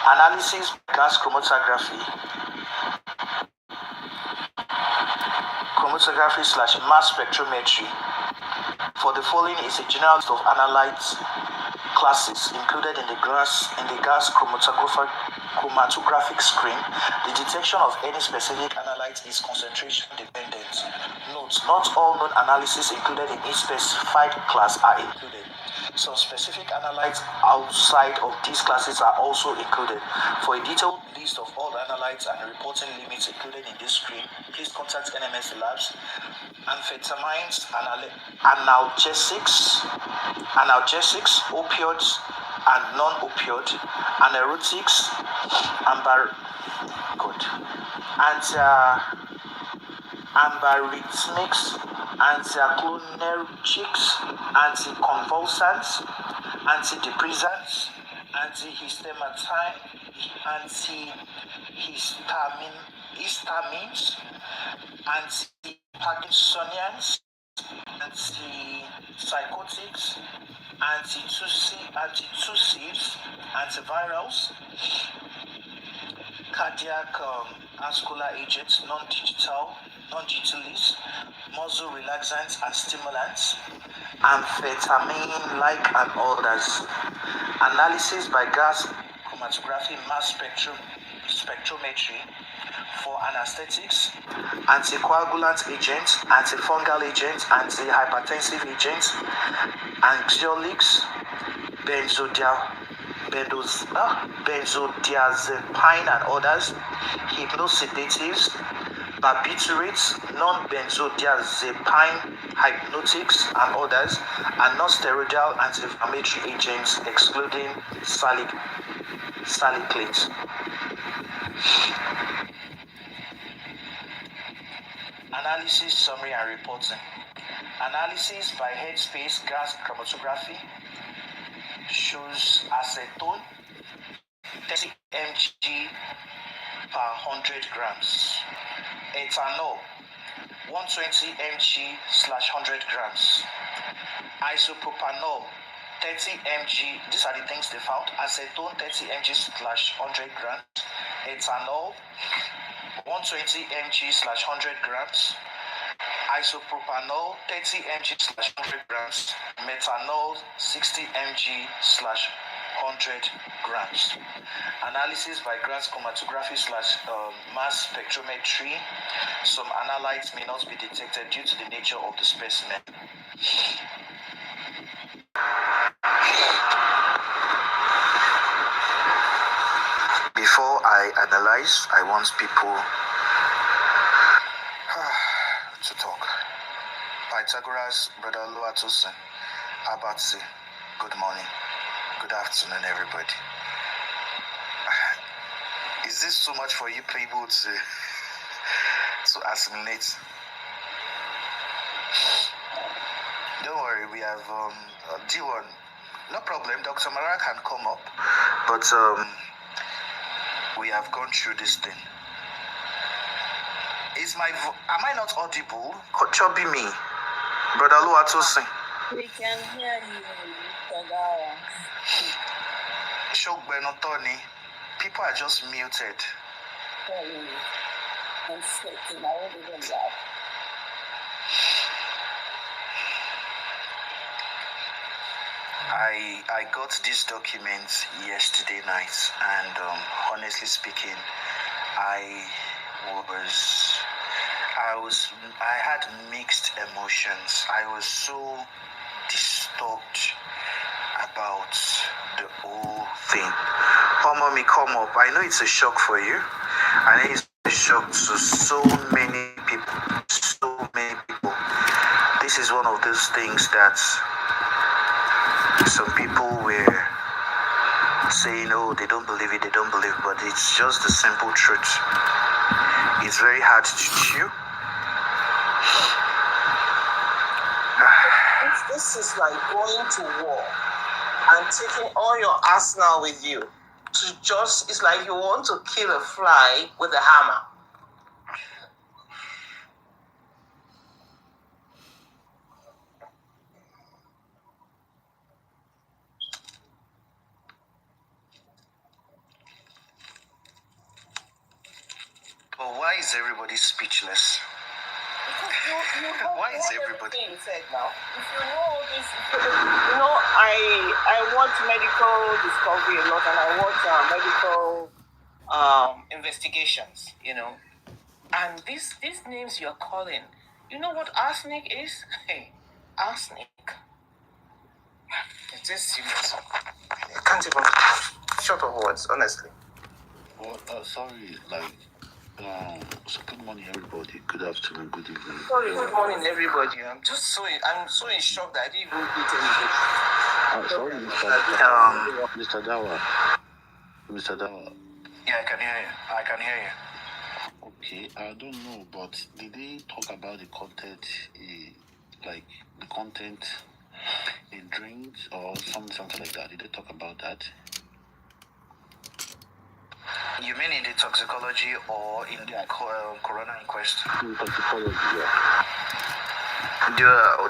Analysis gas chromatography / mass spectrometry. For the following is a general list of analytes classes included in the gas chromatographic screen. The detection of any specific analyte is concentration dependent. Note, not all known analyses included in each specified class are included. Some specific analytes outside of these classes are also included. For a detailed list of all analytes and reporting limits included in this screen, please contact NMS Labs. Amphetamines, analgesics, opioids and non-opioid, anerotics, antiarrhythmics, anticholinergics, anticonvulsants, antidepressants, antihistamines, anti-Parkinsonians, antipsychotics, antitussives, antivirals, cardiac vascular agents, non-digitalis, muscle relaxants and stimulants, amphetamine-like and others. Analysis by gas chromatography mass spectrometry for anesthetics, anticoagulant agents, antifungal agents, antihypertensive agents, anxiolytics, benzodiazepine and others, hypnosedatives, barbiturates, non-benzodiazepine hypnotics and others, and non-steroidal anti-inflammatory agents excluding salicylate. Analysis, summary, and reporting. Analysis by headspace gas chromatography shows acetone 30 mg per 100 grams, ethanol 120 mg/100 grams, isopropanol 30 mg. These are the things they found: acetone 30 mg/100 grams, ethanol 120 mg/100 grams, isopropanol 30 mg/100 grams, methanol 60 mg/100 grams. Analysis by gas chromatography / mass spectrometry. Some analytes may not be detected due to the nature of the specimen. Before I analyze, I want people to talk. Pythagoras, Brother Luatosin, Abatsi, good morning, good afternoon, everybody. Is this too much for you people to assimilate? Don't worry, we have D1. No problem, Dr. Mara can come up, but we have gone through this thing. Am I not audible? Chubby me, Brother Luatosin. We can hear you, Dawah. Shogbenotoni, people are just muted. I'm sweating. I won't even laugh. I got this document yesterday night, and honestly speaking, I had mixed emotions. I was so disturbed about the whole thing. Oh, mommy, come up. I know it's a shock for you. I know it's a shock to so many people. This is one of those things that some people were saying, oh, they don't believe it, but it's just the simple truth. It's very hard to chew. This is like going to war and taking all your arsenal with you. It's like you want to kill a fly with a hammer. But why is everybody speechless? Because you know Why is what everybody? everything said now. If you know all this, I watch medical discovery a lot, and I watch medical investigations. And these names you're calling, you know what arsenic is? Hey, arsenic. It is serious. I can't even short of words, honestly. Well, sorry, so good morning, everybody. Good afternoon, good evening. Sorry, good morning, everybody. I'm so in shock that I didn't even get anything. Sorry, Mr. Dawah. Mr. Dawah. Yeah, I can hear you. I can hear you. Okay, I don't know, but did they talk about the content, like the content in drinks or something like that? Did they talk about that? You mean in the toxicology or in the coroner inquest? In toxicology, yeah.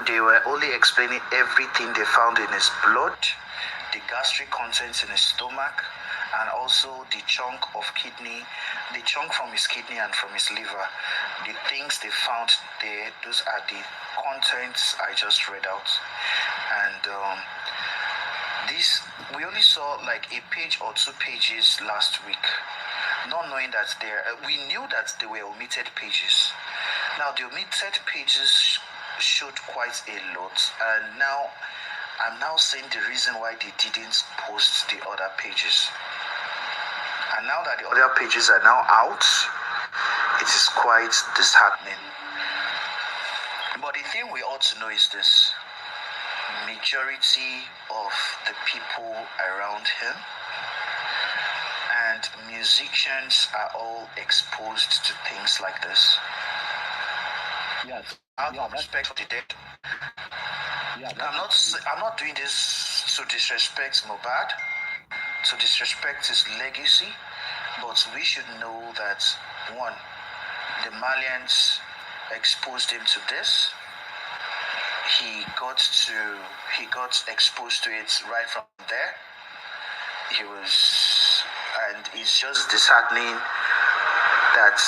They were only explaining everything they found in his blood, the gastric contents in his stomach, and also the chunk of kidney, the chunk from his kidney and from his liver. The things they found there, those are the contents I just read out. And we only saw like a page or 2 pages last week, not knowing that we knew that there were omitted pages. Now the omitted pages showed quite a lot, and now I'm now saying the reason why they didn't post the other pages. And now that the other pages are now out, it is quite disheartening. But the thing we ought to know is this: majority of the people around him and musicians are all exposed to things like this. Yes. Out of respect for the dead. Yeah, I'm not doing this to disrespect Mohbad, to disrespect his legacy, but we should know that one, the Malians exposed him to this. He got exposed to it right from there. And it's just disheartening that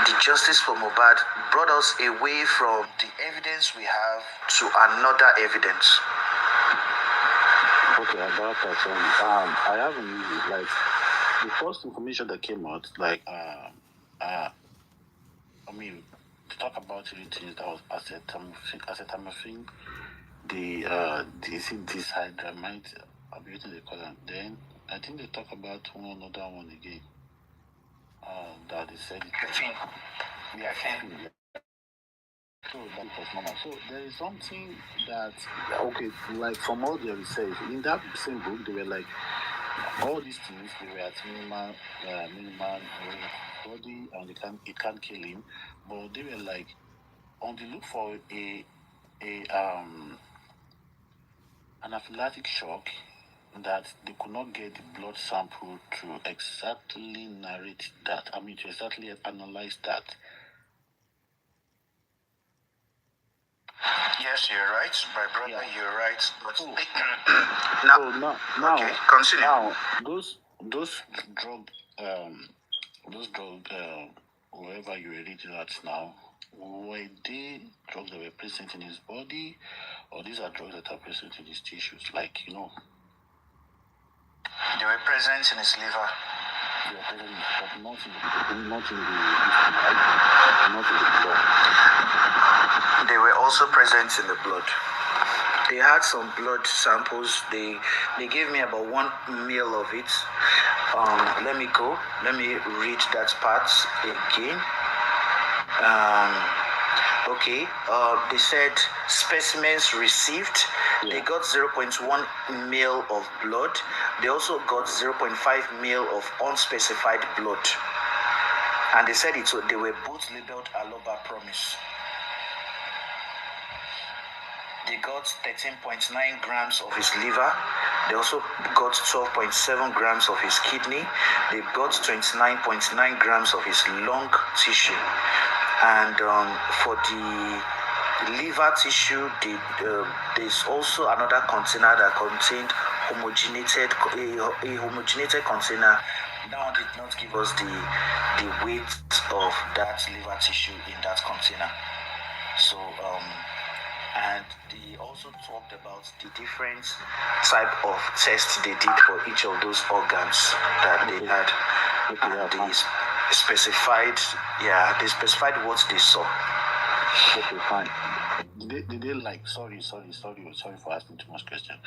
the Justice for Mohbad brought us away from the evidence we have to another evidence. Okay, about that, I have an issue. Like, the first information that came out, to talk about three things, that was acetaminophen, this hydramide, abuse they call them. Then I think they talk about one other one again. That they said. Yeah, caffeine. So that was normal. So there is something that, okay, like from all the research in that same book, they were like all these things. They were at minimal body, and it can't kill him. But they were like on the look for an anaphylactic shock, that they could not get the blood sample to exactly narrate that. To exactly analyze that. Yes, you're right, my brother. Yeah. You're right. But now, okay, continue. Now, those drug, wherever you were reading that now, were they drugs that were present in his body, or these are drugs that are present in his tissues? They were present in his liver. They were present, but not in the blood. They were also present in the blood. They had some blood samples. They gave me about 1 ml of it. Let me read that part again. Okay. They said specimens received. Yeah. They got 0.1 ml of blood. They also got 0.5 ml of unspecified blood. And they said they were both labeled Aloba Promise. They got 13.9 grams of his liver. They also got 12.7 grams of his kidney. They got 29.9 grams of his lung tissue. And for the liver tissue, there's also another container that contained homogeneated container now did not give us the weight of that liver tissue in that container. So and they also talked about the different type of tests they did for each of those organs that they had. And they specified what they saw. Okay, fine. Did they like, sorry for asking too much question.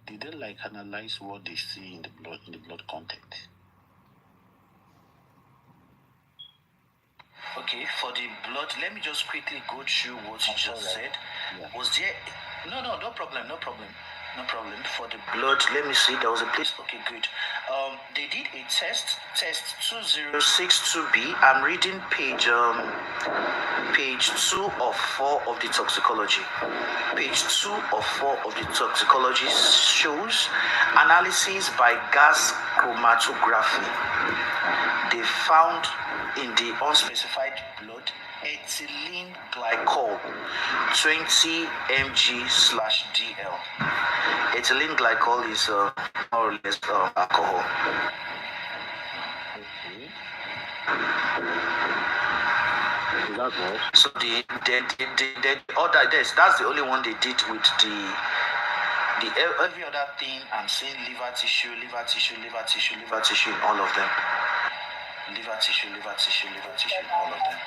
Did they like analyze what they see in the blood content? Okay, for the blood, let me just quickly go through what you just said. Yeah. Was there no problem. For the blood, let me see, there was a place. Okay, good. They did a test 2062B. I'm reading page 2 of 4 of the toxicology. Page 2 of 4 of the toxicology shows analysis by gas chromatography. They found in the unspecified blood ethylene glycol 20 mg/dl. Ethylene glycol is more or less alcohol. Okay. Is that all? So the other that's the only one they did with the every other thing. I'm saying liver tissue in all of them. Liver tissue in all of them.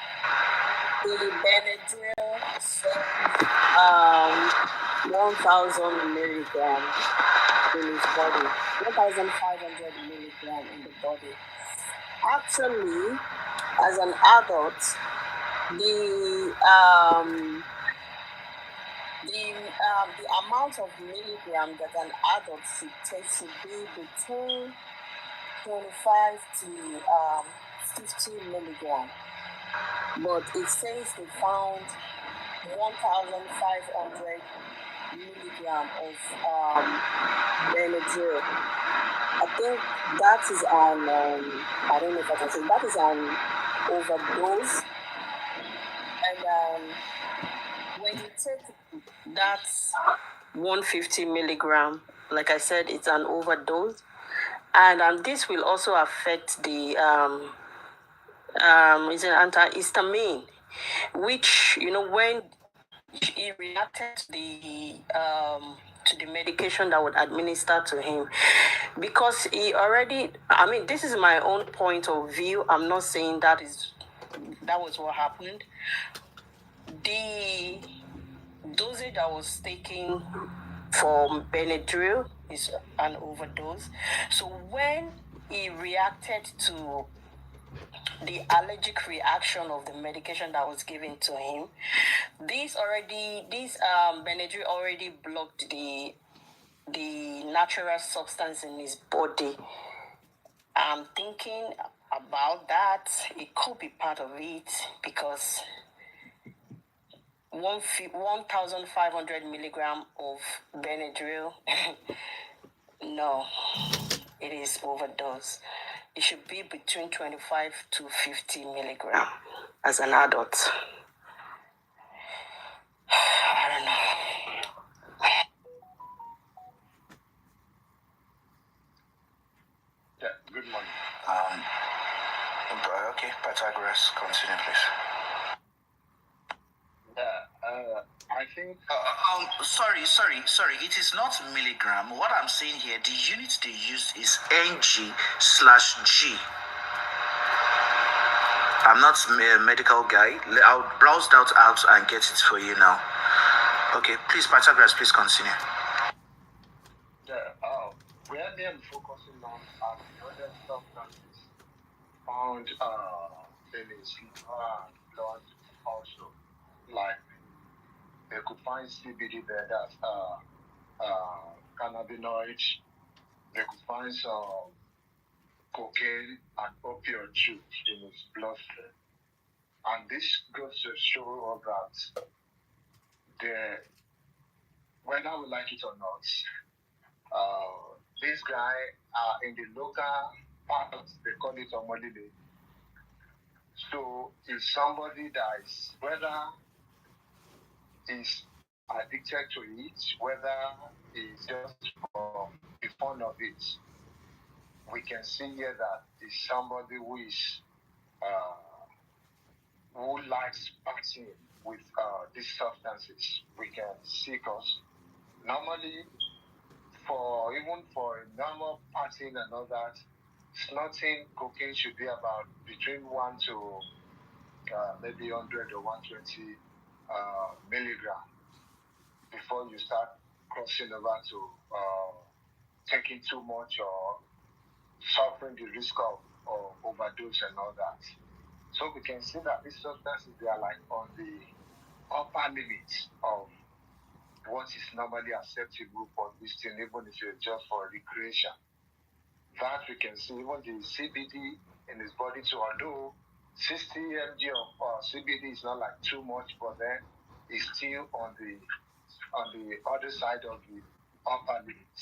The Benadryl, 1,000 milligram in his body, 1,500 milligram in the body. Actually, as an adult, the amount of milligram that an adult should take should be between 25 to 50 milligram. But it says they found 1,500 milligram of Benadryl. I think that is an I don't know if I can say that is an overdose. And when you take that 150 milligram, like I said, it's an overdose, and this will also affect the is an antihistamine, which when he reacted to the medication that would administer to him, because he already, this is my own point of view. I'm not saying that was what happened. The dosage I was taking for Benadryl is an overdose. So when he reacted to the allergic reaction of the medication that was given to him, this Benadryl already blocked the natural substance in his body. I'm thinking about that. It could be part of it, because 1,500 milligram of Benadryl, no, it is overdose. It should be between 25 to 50 milligram as an adult. I don't know. Yeah, good morning. Okay, Pythagoras, continue, please. I think. Sorry. It is not milligram. What I'm saying here, the unit they used is ng/g. I'm not a medical guy. I'll browse that out and get it for you now. Okay, please, Pythagoras, please continue. Where they are focusing on are the other substances found in his liver and blood also. Like they could find CBD there, that's cannabinoids. They could find some cocaine and opioid juice in his bloodstream. And this goes to show that whether we like it or not, this guy in the local parts, they call it Omolile. So it's somebody that is, whether he's addicted to it, whether it's just for the fun of it. We can see here that it's somebody who likes partying with these substances. We can see because normally even for a normal partying and all that, snorting cocaine should be about between 1 to maybe 100 or 120 milligram before you start crossing over to taking too much or suffering the risk of overdose and all that. So we can see that these substances, they are like on the upper limit of what is normally acceptable for this thing, even if it's just for recreation. That we can see even the CBD in his body too, although 60 mg of CBD is not like too much, but then it's still on the other side of the upper limit.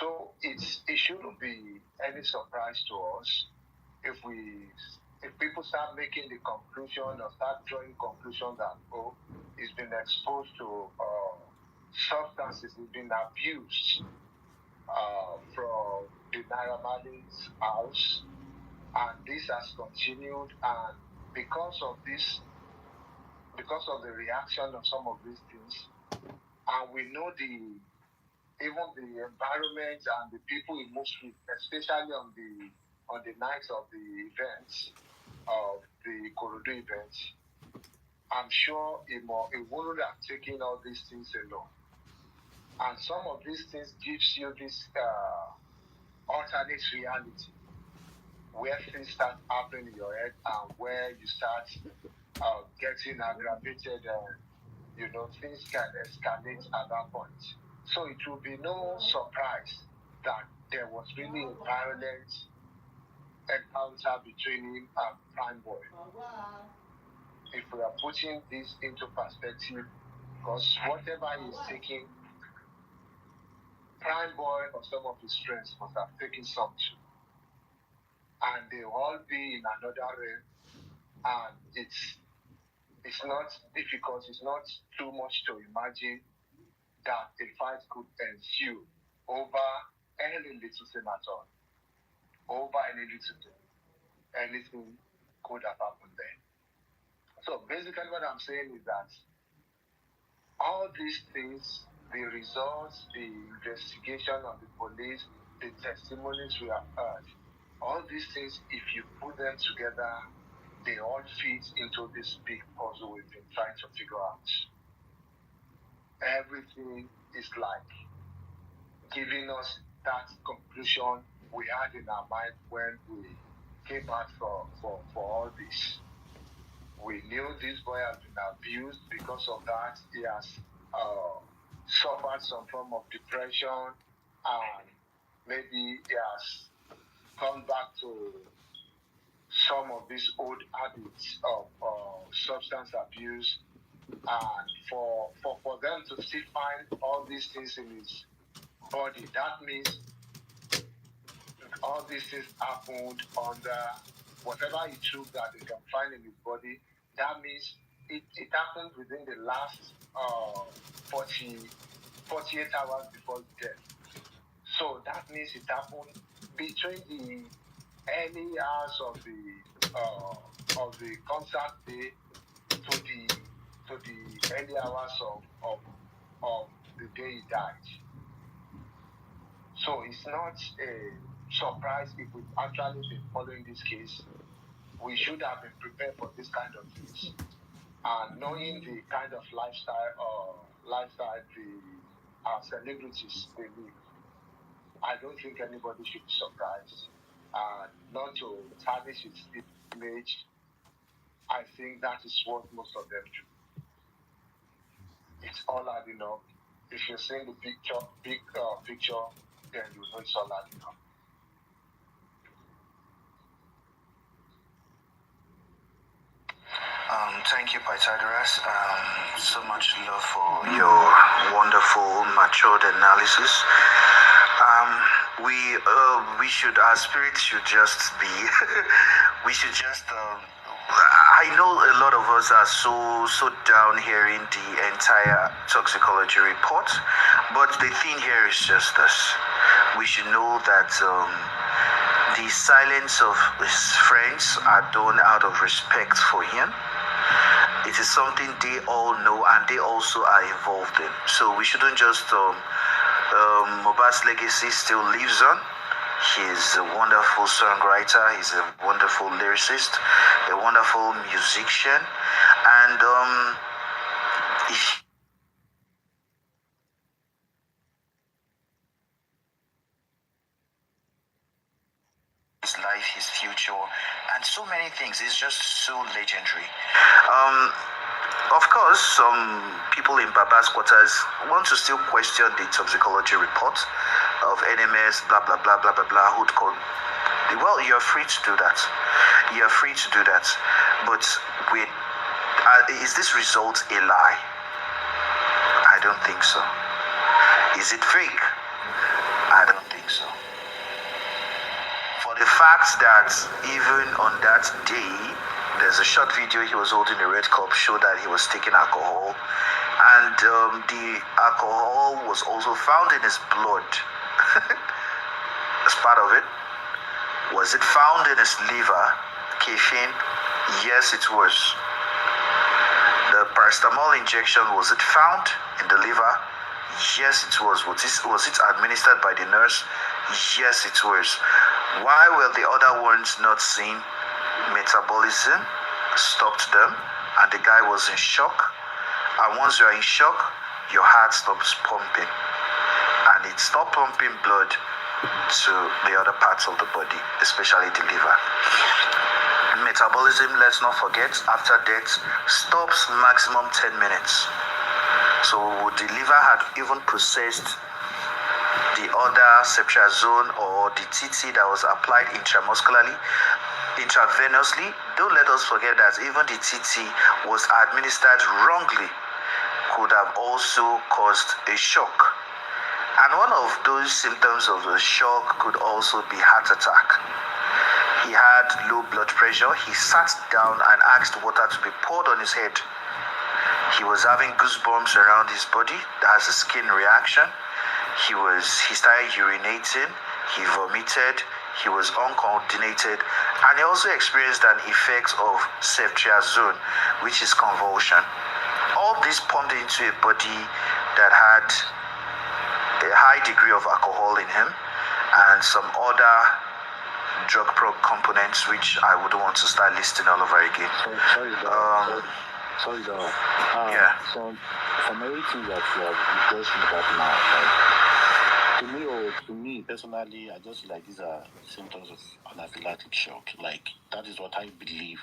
So it shouldn't be any surprise to us if people start making the conclusion or start drawing conclusion that he's been exposed to substances, he's been abused from the Naira Marley's house, and this has continued, and because of the reaction of some of these things, and we know even the environment and the people it moves with, especially on the nights of the events, of the Korodu events, I'm sure it wouldn't have taken all these things alone. And some of these things gives you this alternate reality where things start happening in your head and where you start getting aggravated and things can escalate at that point. So it will be no surprise that there was really a violent encounter between him and Prime Boy. If we are putting this into perspective, because whatever he's taking, Prime Boy or some of his friends must have taken some too. And they all be in another realm, and it's not difficult, it's not too much to imagine that a fight could ensue over any little thing at all. Over any little thing. Anything could have happened there. So basically what I'm saying is that all these things, the results, the investigation of the police, the testimonies we have heard, all these things, if you put them together, they all fit into this big puzzle we've been trying to figure out. Everything is like giving us that conclusion we had in our mind when we came out for all this. We knew this boy has been abused. Because of that, he has suffered some form of depression, and maybe he has gone back to some of these old habits of substance abuse. And for them to still find all these things in his body, that means all these things happened under whatever he took that they can find in his body. That means it happened within the last 48 hours before his death. So that means it happened between the early hours of the concert day to the early hours of the day he died. So it's not a surprise if we've actually been following this case. We should have been prepared for this kind of things. And knowing the kind of lifestyle our celebrities they live, I don't think anybody should be surprised. Not to tarnish its image, I think that is what most of them do. It's all adding up. If you're seeing the big picture, then you know it's all adding up. Thank you, Pythagoras. So much love for your wonderful, matured analysis. Our spirits should just be, we should just I know a lot of us are so down hearing the entire toxicology report, but the thing here is just this: we should know that the silence of his friends are done out of respect for him. It is something they all know and they also are involved in. So we shouldn't just Mohbad's legacy still lives on. He's a wonderful songwriter, he's a wonderful lyricist, a wonderful musician, and if his life, his future, and so many things, is just so legendary. Of course, some people in Baba's quarters want to still question the toxicology report of NMS, blah, blah, blah, blah, blah, blah, who'd call. Well, you're free to do that. You're free to do that. But with, is this result a lie? I don't think so. Is it fake? I don't think so. For the fact that even on that day, there's a short video he was holding a red cup, showed that he was taking alcohol, and the alcohol was also found in his blood. As part of it. Was it found in his liver, caffeine? Yes, it was. The paracetamol injection, was it found in the liver? Yes, it was. Was it administered by the nurse? Yes, it was. Why were the other ones not seen? Metabolism stopped them, and the guy was in shock. And once you're in shock, your heart stops pumping, and it stopped pumping blood to the other parts of the body, especially the liver. Metabolism, let's not forget, after death stops maximum 10 minutes. So would the liver had even processed the other ceftriaxone or the TT that was applied intravenously, don't let us forget that even the TT was administered wrongly, could have also caused a shock. And one of those symptoms of the shock could also be heart attack. He had low blood pressure. He sat down and asked water to be poured on his head. He was having goosebumps around his body. That's a skin reaction. He started urinating. He vomited. He was uncoordinated. And he also experienced an effect of ceftriaxone, which is convulsion. All this pumped into a body that had a high degree of alcohol in him and some other drug components, which I wouldn't want to start listing all over again. Sorry, Dawah. Yeah. So, from everything that you have just looked at now, to me personally, I just feel like these are symptoms of anaphylactic shock. Like, that is what I believe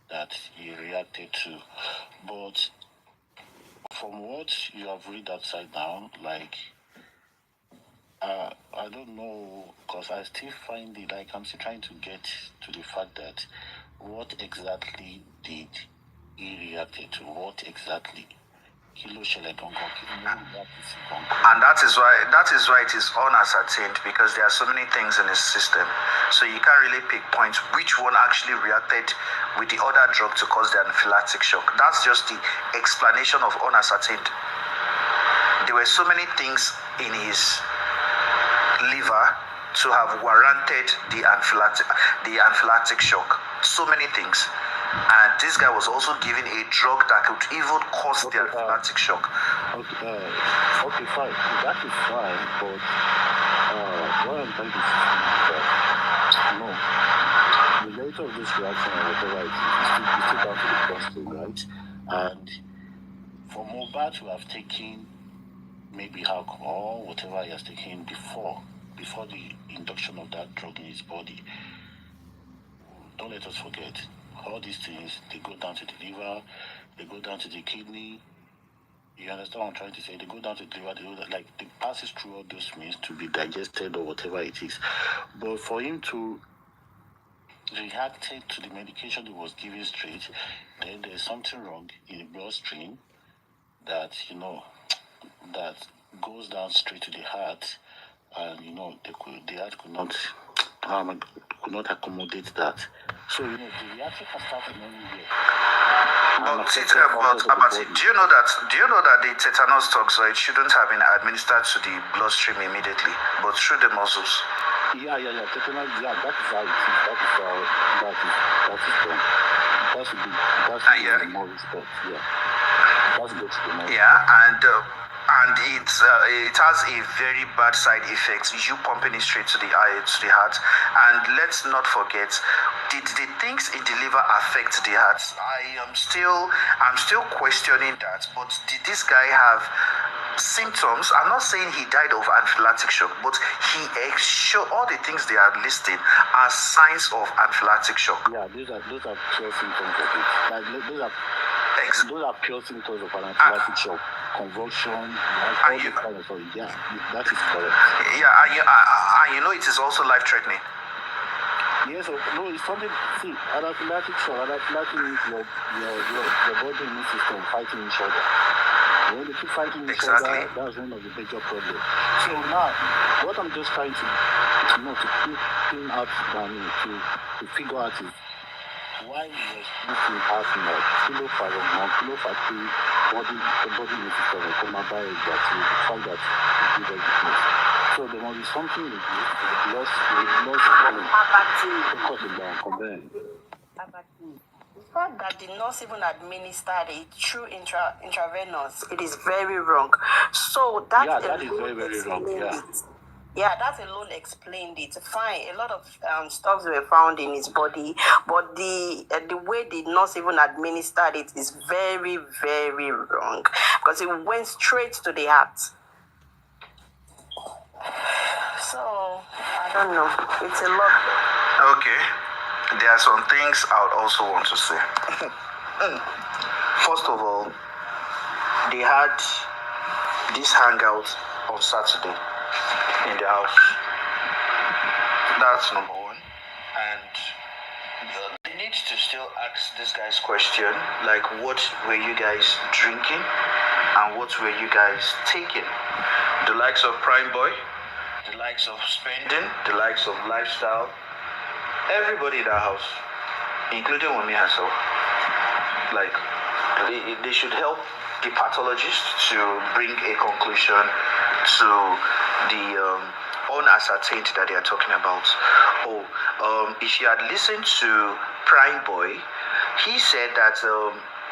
that he reacted to. But from what you have read upside down, like, I don't know, because I still find it, like, I'm still trying to get to the fact that what exactly did he reacted to? What exactly? And that is why it is unascertained, because there are so many things in his system. So you can't really pinpoint which one actually reacted with the other drug to cause the anaphylactic shock. That's just the explanation of unascertained. There were so many things in his liver to have warranted the anaphylactic shock. So many things. And this guy was also given a drug that could even cause the anaphylactic shock. Okay, fine. That is fine, but what I'm trying to say is that, no, the majority of this reaction or whatever it is still down to the prostate, right? And for Mohbad to have taken maybe alcohol, whatever he has taken before the induction of that drug in his body, don't let us forget, all these things, they go down to the liver, they go down to the kidney. You understand what I'm trying to say? They go down to the liver, they passes through all those means to be digested or whatever it is. But for him to react to the medication that was given straight, then there's something wrong in the bloodstream that, that goes down straight to the heart, and, the heart could not accommodate that. So, the reaction can start from anywhere. But Abati, do you know that the tetanus toxoid shouldn't have been administered to the bloodstream immediately, but through the muscles? Yeah. Tetanus, that is how it is. That is done. That's the more respect. Yeah. That's good to know. Yeah, and it has a very bad side effect. You pumping it straight to the eye, to the heart. And let's not forget, did the things in the liver affect the heart? I'm still questioning that. But did this guy have symptoms? I'm not saying he died of anaphylactic shock, but he showed all the things they are listing as signs of anaphylactic shock. Yeah, those are pure symptoms of it. Those are pure symptoms of anaphylactic shock. Convulsion, all these kind of stuff. Yeah, that is correct. Yeah, and it is also life-threatening. Yes, no, it's something. See, anaphylactic shock. Anaphylactic means your body immune system fighting each other. When they keep fighting each other, that's one of the major problems. So now, what I'm just trying to pin out to figure out is why was this thing happening? Like the body immune system will come out by that to the fact that it gives everything. So there must be something with this. We lost focus down from there. The fact that the nurse even administered it through intravenous, it is very wrong. So that is very, very wrong. Yeah. Yeah, that alone explained it. Fine, a lot of stuff were found in his body, but the way the nurse even administered it is very, very wrong because it went straight to the heart. So I don't know. It's a lot. Okay. There are some things I would also want to say. First of all, they had this hangout on Saturday in the house. That's number one. And they need to still ask this guy's question, like, what were you guys drinking and what were you guys taking? The likes of Prime Boy, the likes of spending, the likes of lifestyle. Everybody in that house, including me herself, like, they should help the pathologist to bring a conclusion to the unascertained that they are talking about. If you had listened to Prime Boy, he said that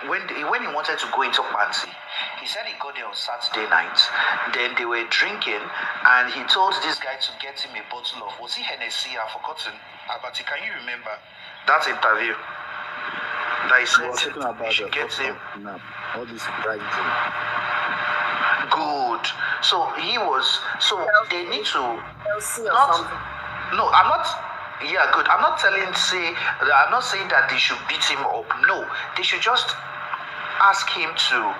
when he wanted to go into Panty, he said he got there on Saturday night. Then they were drinking, and he told this guy to get him a bottle of, was it Hennessy? I've forgotten. Abati, can you remember that interview? That he said he should get him all this drinking. Good. So he was. So they need to. No, I'm not. Yeah, good. I'm not saying that they should beat him up. No, they should just ask him to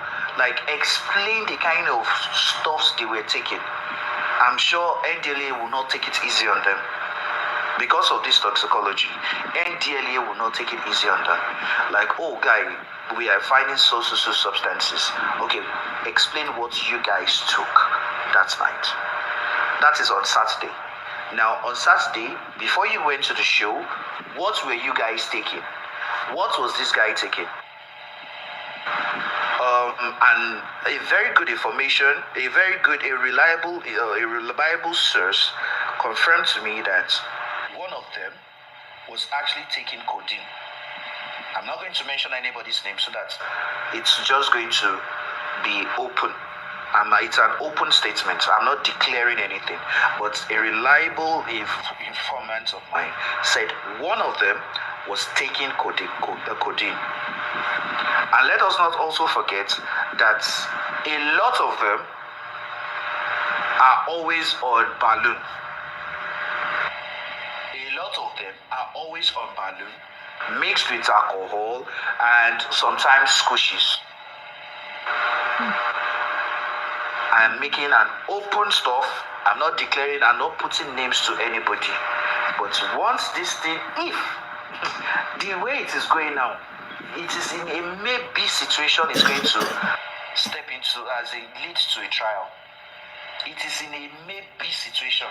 explain the kind of stuffs they were taking. I'm sure NDLA will not take it easy on them. Because of this toxicology, NDLA will not take it easy on them. Like, oh, guy, we are finding so substances. Okay, explain what you guys took that night. That is on Saturday. Now, on Saturday, before you went to the show, what were you guys taking? What was this guy taking? And a very good information, a reliable source confirmed to me that one of them was actually taking codeine. I'm not going to mention anybody's name so that it's just going to be open. It's an open statement. I'm not declaring anything, but a reliable informant of mine said one of them was taking codeine. And let us not also forget that a lot of them are always on balloon. Mixed with alcohol and sometimes squishes. I'm making an open stuff. I'm not declaring, I'm not putting names to anybody. But once this thing, if the way it is going now, it is in a maybe situation is going to step into as it leads to a trial. It is in a maybe situation.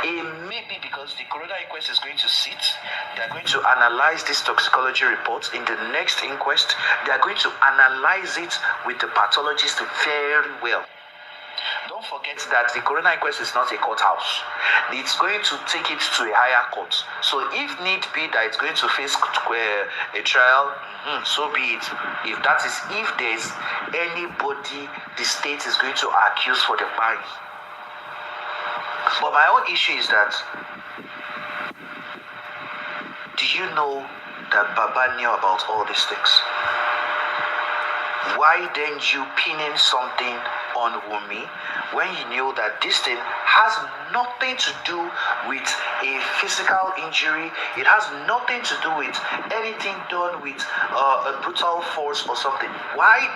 It may be because the coroner inquest is going to sit. They are going to analyze this toxicology report in the next inquest. They are going to analyze it with the pathologist very well. Don't forget that the coroner inquest is not a courthouse. It's going to take it to a higher court. So if need be that it's going to face a trial, so be it. If there's anybody the state is going to accuse for the crime. But my own issue is that, do you know that Baba knew about all these things? Why then you pinning something on Wumi when you knew that this thing has nothing to do with a physical injury? It has nothing to do with anything done with a brutal force or something. Why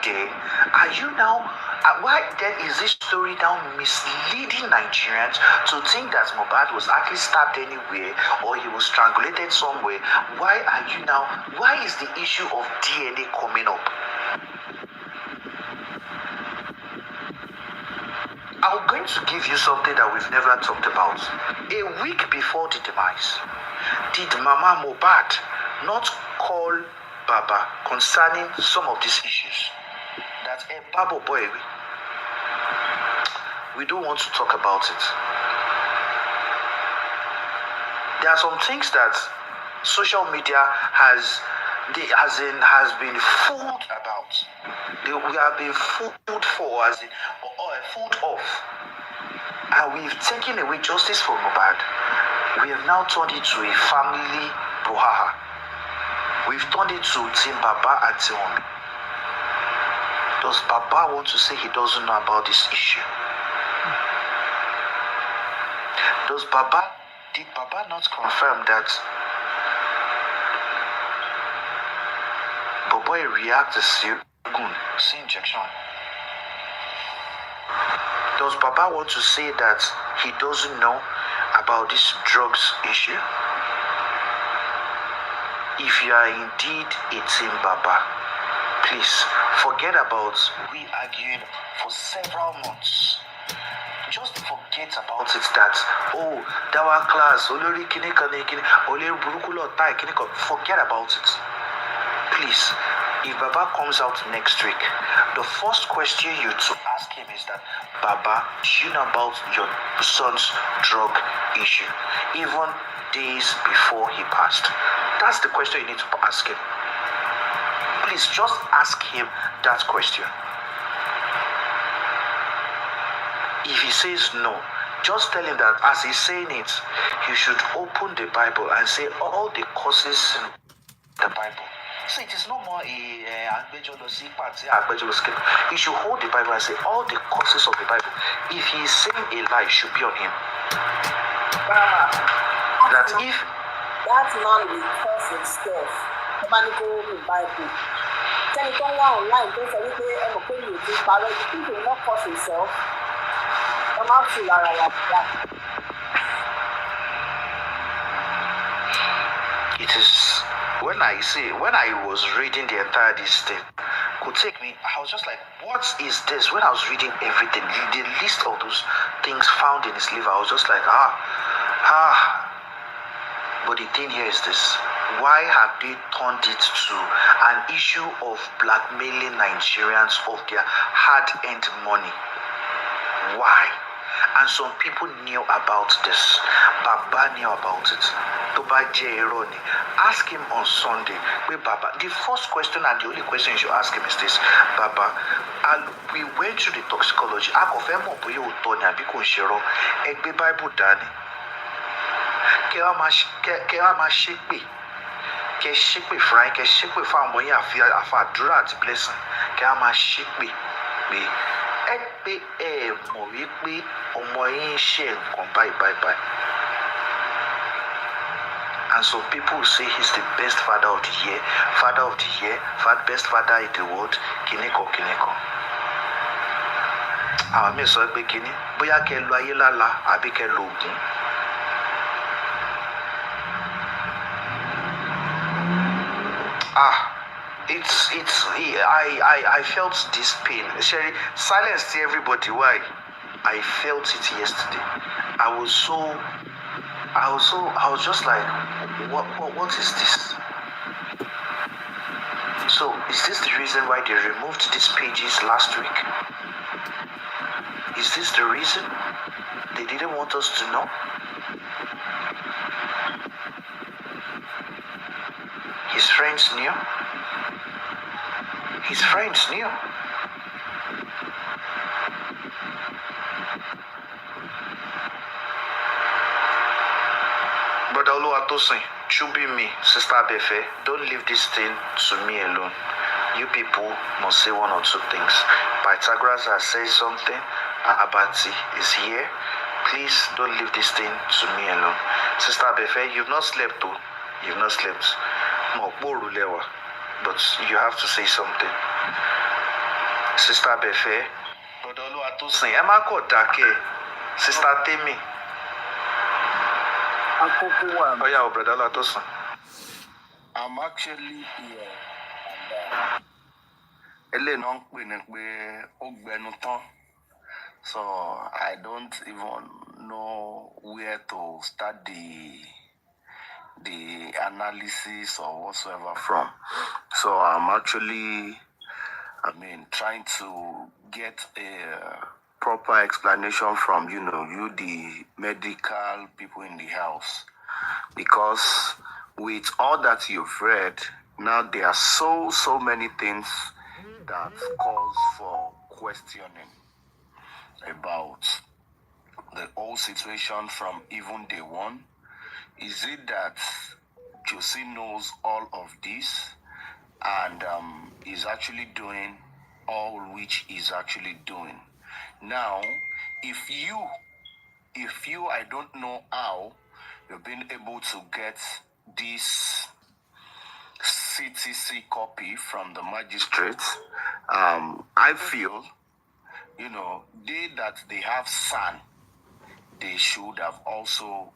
then is this story now misleading Nigerians to think that Mohbad was actually stabbed anywhere or he was strangulated somewhere? Why is the issue of DNA coming up? I'm going to give you something that we've never talked about. A week before the demise, did Mama Mohbad not call Baba concerning some of these issues? That a Babo boy, we don't want to talk about it. There are some things that social media has been fooled about. We have been fooled for, fooled off. And we've taken away justice for Mohbad. We have now turned it to a family brouhaha. We've turned it to Team Baba and Team Wumi. Does Baba want to say he doesn't know about this issue? Did Baba not confirm that Boboy reacted to injection? Does Baba want to say that he doesn't know about this drugs issue? If you are indeed a Team Baba, please forget about we arguing for several months. Just forget about it that, Dawah class, forget about it. Please, if Baba comes out next week, the first question you to ask him is that, Baba, do you know about your son's drug issue? Even days before he passed. That's the question you need to ask him. Please just ask him that question. If he says no, just tell him that as he's saying it, he should open the Bible and say all the causes in the Bible. So it is no more he should hold the Bible and say all the causes of the Bible. If he is saying a lie, it should be on him. That if that man will curse himself, the man go in Bible. Tell it online, don't say anything, you think he will not curse himself. It is when I was reading the entire this thing, could take me, I was just like, what is this? When I was reading everything, the list of those things found in his liver, I was just like, but the thing here is this: why have they turned it to an issue of blackmailing Nigerians of their hard-earned money? Why? And some people knew about this. Baba knew about it. Ask him on Sunday. Wait, Baba. The first question and the only question you should ask him is this: Baba, we went through the toxicology. Bible dani. Kẹ ṣépè fún yín, kẹ ṣépè fún àwọn yín àfàdúrà àti blessing, kẹ á máa ṣépè pé ẹ pé ẹ mọ̀ wípé ọmọ yín ṣe nǹkan báyìí. And some people say he's the best father of the year, best father in the world, kìnìkan. Àwọn míì sọ pé kìnì, bóyá kẹ lo ayé lála àbí kẹ lo ògùn. I felt this pain. Sherry, silence to everybody. Why? I felt it yesterday. I was so I was just like, what is this? So is this the reason why they removed these pages last week? Is this the reason? They didn't want us to know? His friends knew. His friends knew. Brother Oluwatosin, Chubi me, Sister Abefe, don't leave this thing to me alone. You people must say one or two things. Pythagoras has said something. Abati is here. Please don't leave this thing to me alone. Sister Abefe, you've not slept though. You've not slept. But you have to say something. Sister Abefe, Brother Oluwatosin, Emma Kodake, Sister Temi. Oh yeah, Brother Oluwatosin. I'm actually here. So I don't even know where to start the analysis or whatsoever from. So I'm actually, trying to get a proper explanation from, you the medical people in the house. Because with all that you've read, now there are so many things that cause for questioning about the whole situation from even day one. Is it that Josie knows all of this and is actually doing all which is actually doing? Now, if you, I don't know how you've been able to get this CTC copy from the magistrate. I feel, they have SAN, they should have also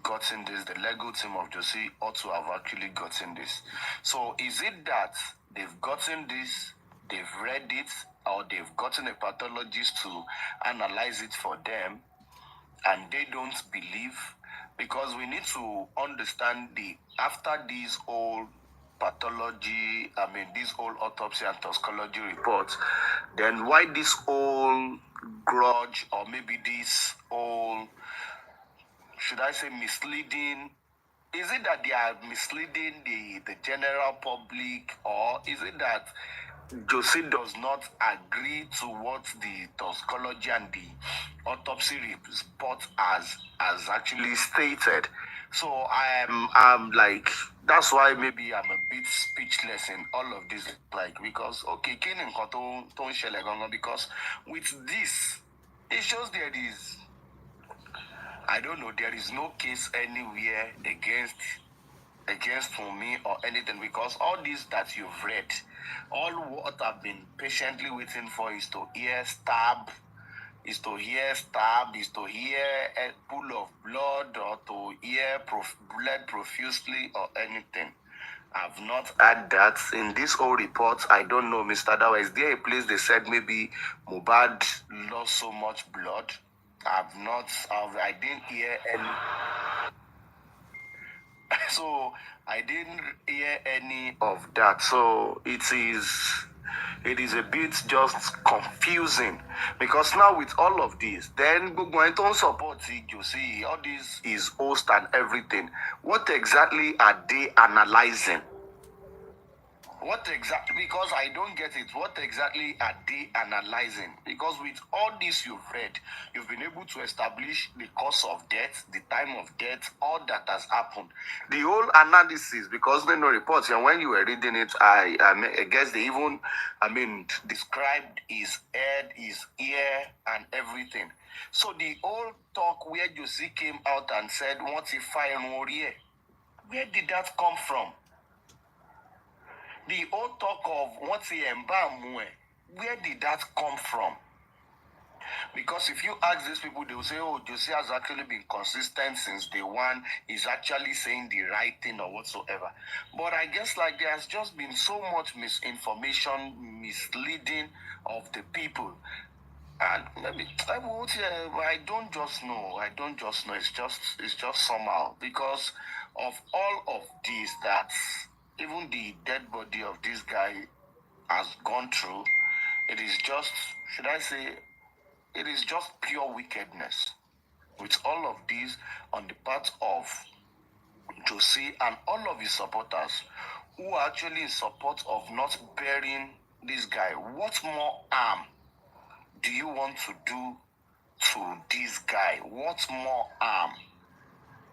gotten this. The legal team of Josie ought to have actually gotten this. So is it that they've gotten this, they've read it, or they've gotten a pathologist to analyze it for them, and they don't believe? Because we need to understand after this whole pathology, this whole autopsy and toxicology reports, then why this whole grudge, or maybe this whole, should I say, misleading? Is it that they are misleading the general public, or is it that Josie does not agree to what the toxicology and the autopsy report has actually stated? So I'm like, that's why maybe I'm a bit speechless in all of this, because okay, because with this, it shows there is, I don't know, there is no case anywhere against me or anything, because all this that you've read, all what I've been patiently waiting for is to hear stab, is to hear a pool of blood, or to hear blood profusely or anything. I've not had that in this whole report. I don't know, Mr. Dawah, is there a place they said maybe Mohbad lost so much blood? I didn't hear any. So I didn't hear any of that. So it is a bit just confusing, because now with all of this, then going to support you see all this is host and everything. What exactly are they analyzing? What exactly? Because I don't get it. What exactly are they analyzing? Because with all this you've read, you've been able to establish the cause of death, the time of death, all that has happened. The whole analysis, because there are no reports, and when you were reading it, I guess they even, described his head, his ear, and everything. So the whole talk where Josie came out and said, "What if fire and warrior?" Where did that come from? The old talk of what's the Mbamwe, where did that come from? Because if you ask these people, they will say, "Oh, Josie has actually been consistent since day one. He's actually saying the right thing or whatsoever." But I guess there has just been so much misinformation, misleading of the people. And maybe I don't just know. I don't just know. It's just somehow because of all of this that even the dead body of this guy has gone through. It is just, should I say, it is just pure wickedness. With all of this on the part of Josie and all of his supporters who are actually in support of not burying this guy, what more harm do you want to do to this guy? What more harm?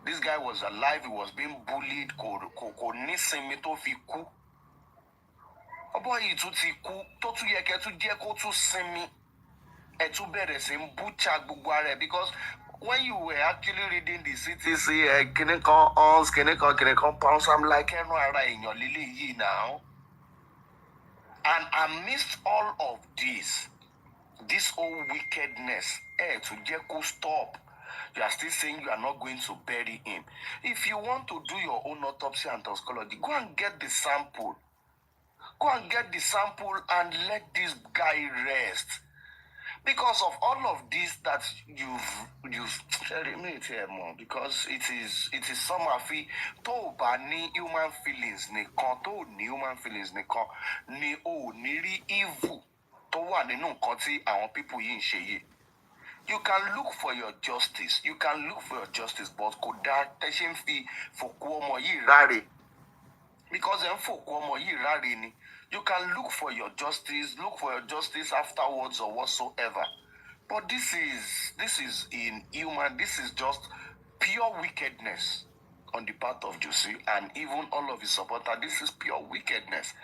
This guy was alive, he was being bullied, kò ní sinmi tó fi kú. Ọbọ̀ yìí tún ti kú, tó tún yẹ kẹ́ tún jẹ́ kó tún sinmi. Ẹ tún bẹ̀rẹ̀ sí ń butcher gbogbo ara ẹ̀ because when you were actually reading the CTC, kìnìkan ons, kìnìkan pounds, I'm like, ẹnu ara èèyàn lílé yìí now. And amidst all of this whole wickedness, to Jeko stop. You are still saying you are not going to bury him. If you want to do your own autopsy and toxicology, go and get the sample. Go and get the sample and let this guy rest. Because of all of this that you've shared me here more, because it is somehow tó bá ní human feelings nìkan, tó ní human feelings nìkan ni ó ní rí evil tó wà nínú nǹkan tí àwọn people yìí ń ṣe yìí. You can look for your justice. You can look for your justice, but kò dá tẹ́ṣẹ́ ń fi fòkú ọmọ yìí ráre. Because then fòkú ọmọ yìí ráre ni. You can look for your justice afterwards or whatsoever. But this is inhuman. This is just pure wickedness on the part of Josie and even all of his supporters. This is pure wickedness.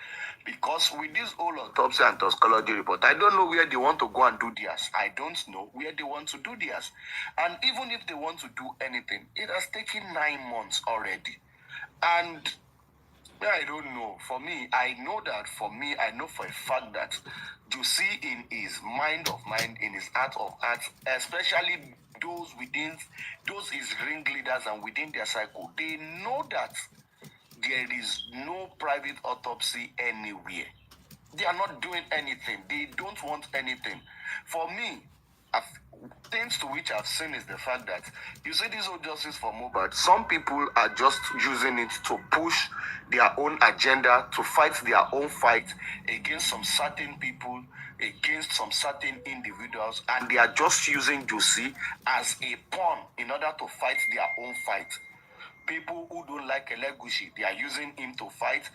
Because with this whole autopsy and toxicology report, I don't know where they want to go and do theirs. I don't know where they want to do theirs. And even if they want to do anything, it has taken 9 months already. And I don't know. For me, I know for a fact that Josie in his mind, in his heart of hearts, especially those his ringleaders and within their cycle, they know that there is no private autopsy anywhere. They are not doing anything. They don't want anything. For me, things to which I've seen is the fact that you see this whole justice for Mohbad, some people are just using it to push their own agenda, to fight their own fight against some certain people, against some certain individuals, and they are just using Josie as a pawn in order to fight their own fight. People who don't like Elegushi, they are using him to fight.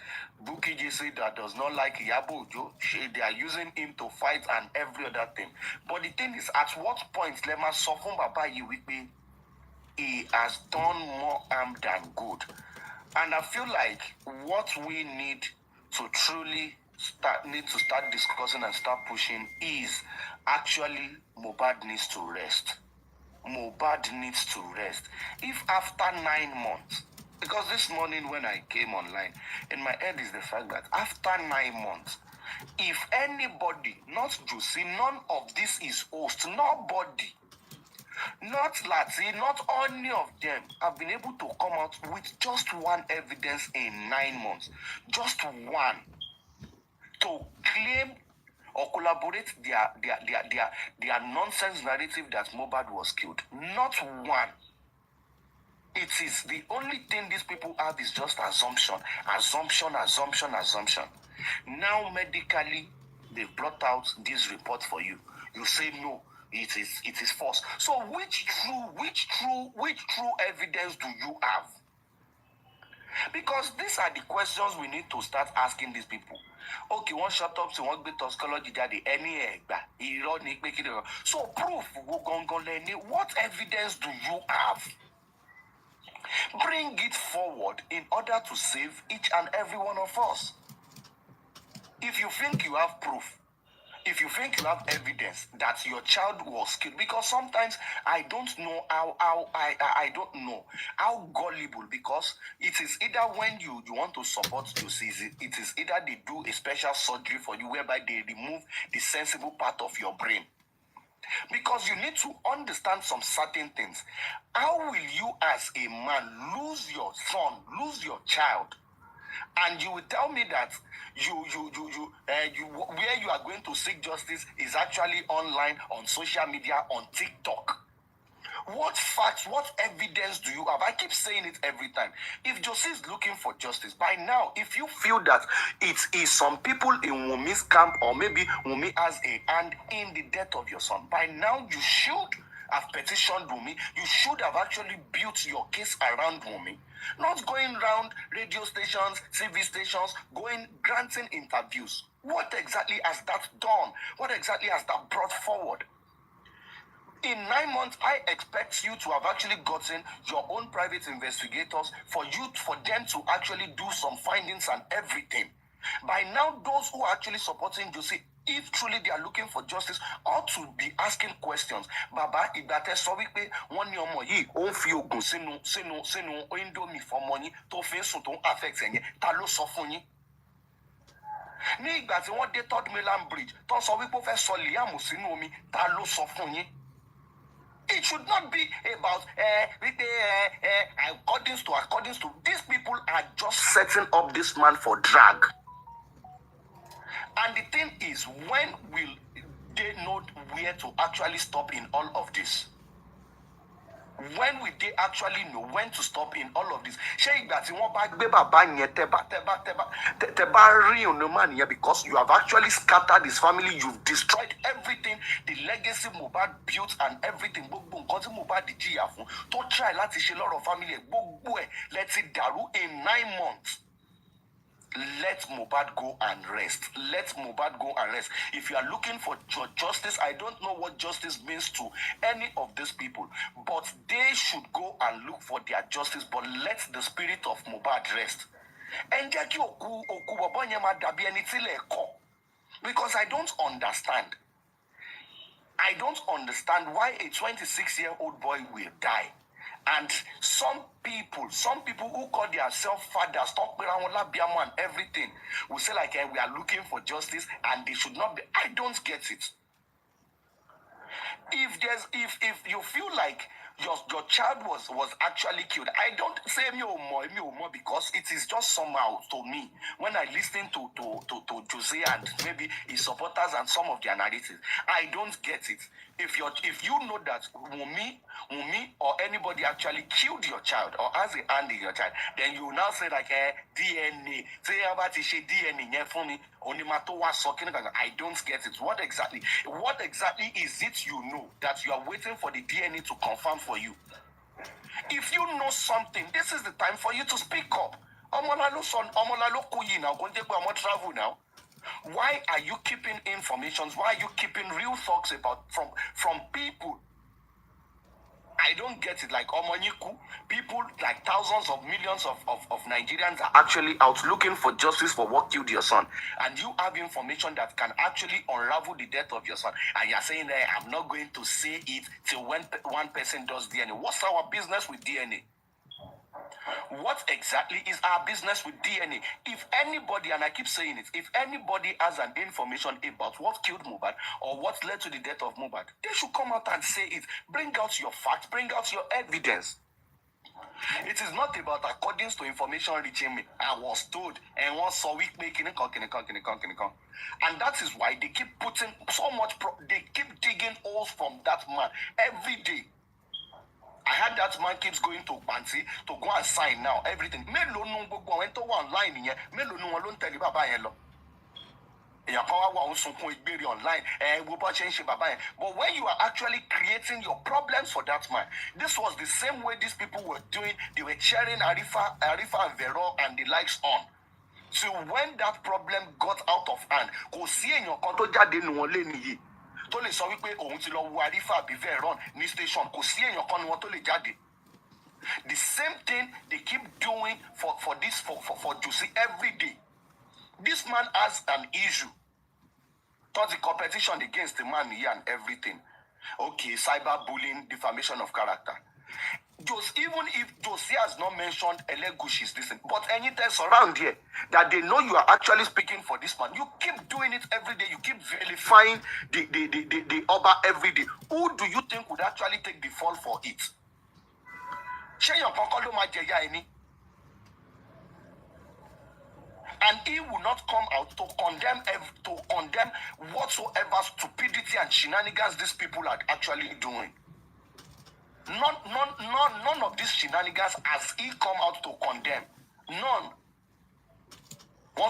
Buki JC that does not like Iyabo Ojo, they are using him to fight and every other thing. But the thing is, at what point Lema Sofun Baba Yiwipe, he has done more harm than good. And I feel like what we need to truly start discussing and start pushing is actually Mohbad needs to rest. Mohbad needs to rest. If after 9 months, because this morning when I came online, in my head is the fact that after 9 months, if anybody, not Josie, none of this is host, nobody, not Lati, not any of them have been able to come out with just one evidence in 9 months, just one, to claim or collaborate their nonsense narrative that Mohbad was killed. Not one. It is the only thing these people have is just assumption. Now medically, they've brought out this report for you. You say no, it is false. So which true evidence do you have? Because these are the questions we need to start asking these people. Okay, one shut up, so one bit toxicology daddy, any so proof, what evidence do you have? Bring it forward in order to save each and every one of us. If you think you have proof, if you think you have evidence that your child was killed, because sometimes I don't know I don't know how gullible, because it is either when you want to support Josie, it is either they do a special surgery for you whereby they remove the sensible part of your brain. Because you need to understand some certain things. How will you as a man lose your son, lose your child, And you will tell me that where you are going to seek justice is actually online, on social media, on TikTok. What facts, what evidence do you have? I keep saying it every time. If Josie is looking for justice, by now, if you feel that it is some people in Wumi's camp, or maybe Wumi has a hand in the death of your son, by now you should have petitioned Wumi. You should have actually built your case around Wumi. Not going around radio stations, TV stations, granting interviews. What exactly has that done? What exactly has that brought forward? In 9 months, I expect you to have actually gotten your own private investigators for them to actually do some findings and everything. By now, those who are actually supporting Josie, if truly they are looking for justice, ought to be asking questions. Baba, ìgbàtẹ́ sọ wípé wọ́n ní ọmọ yìí ó ń fi oògùn sínú indomie fọmọ yín tó fi ń sùn tó ń affect ẹ̀yẹn, ta ló sọ fún yín? Ní ìgbà tí wọ́n dé Third Mainland Bridge tó sọ wípé ó fẹ́ sọ Liam sínú omi, ta ló sọ fún yín? It should not be about according to these people are just setting up this man for drag. And the thing is, when will they know where to actually stop in all of this? When will they actually know when to stop in all of this? Because you have actually scattered his family, you've destroyed everything, the legacy Mohbad built and everything. To try láti ṣe lọ́rọ̀ family, let's it daru in 9 months. Let Mohbad go and rest. Let Mohbad go and rest. If you are looking for justice, I don't know what justice means to any of these people, but they should go and look for their justice, but let the spirit of Mohbad rest. Because I don't understand. I don't understand why a 26-year-old boy will die. And some people who call themselves fathers, and everything, will say like, we are looking for justice and they should not be. I don't get it. If you feel like your child was actually killed, I don't say me or more because it is just somehow to me when I listen to Jose and maybe his supporters and some of their narratives, I don't get it. If you know that Wumi or anybody actually killed your child or has a hand in your child, then you now say like DNA. Say about DNA for me. I don't get it. What exactly is it you know that you are waiting for the DNA to confirm for you? If you know something, this is the time for you to speak up. Travel now. Why are you keeping information? Why are you keeping real thoughts from people? I don't get it. Like Omoniku, people like thousands of millions of Nigerians are actually out looking for justice for what killed your son. And you have information that can actually unravel the death of your son. And you're saying that I'm not going to say it till when one person does DNA. What's our business with DNA? What exactly is our business with DNA? If anybody, and I keep saying it, if anybody has an information about what killed Mohbad or what led to the death of Mohbad, they should come out and say it. Bring out your facts, bring out your evidence. It is not about according to information reaching me. I was told, and one saw week making and that is why they keep putting so much, they keep digging holes from that man every day. I heard that man keeps going to Bansi to go and sign now, everything. Online but when you are actually creating your problems for that man, this was the same way these people were doing. They were sharing Arifa and Vero and the likes on. So when that problem got out of hand, tó lè sọ wípé òun ti lọ wo Arifa àbí Veron ní station, kò sí èèyàn kan ni wọn tó lè jáde. The same thing they keep doing for Juicy every day. This man has an issue. Thought the competition against the man here and everything. Okay, cyberbullying, defamation of character. Even if Josie has not mentioned Elegushis, listen, but anything around here that they know you are actually speaking for this man, you keep doing it every day. You keep vilifying the Oba every day. Who do you think would actually take the fall for it? And he will not come out to condemn whatsoever stupidity and shenanigans these people are actually doing. None of these shenanigans has he come out to condemn. None. As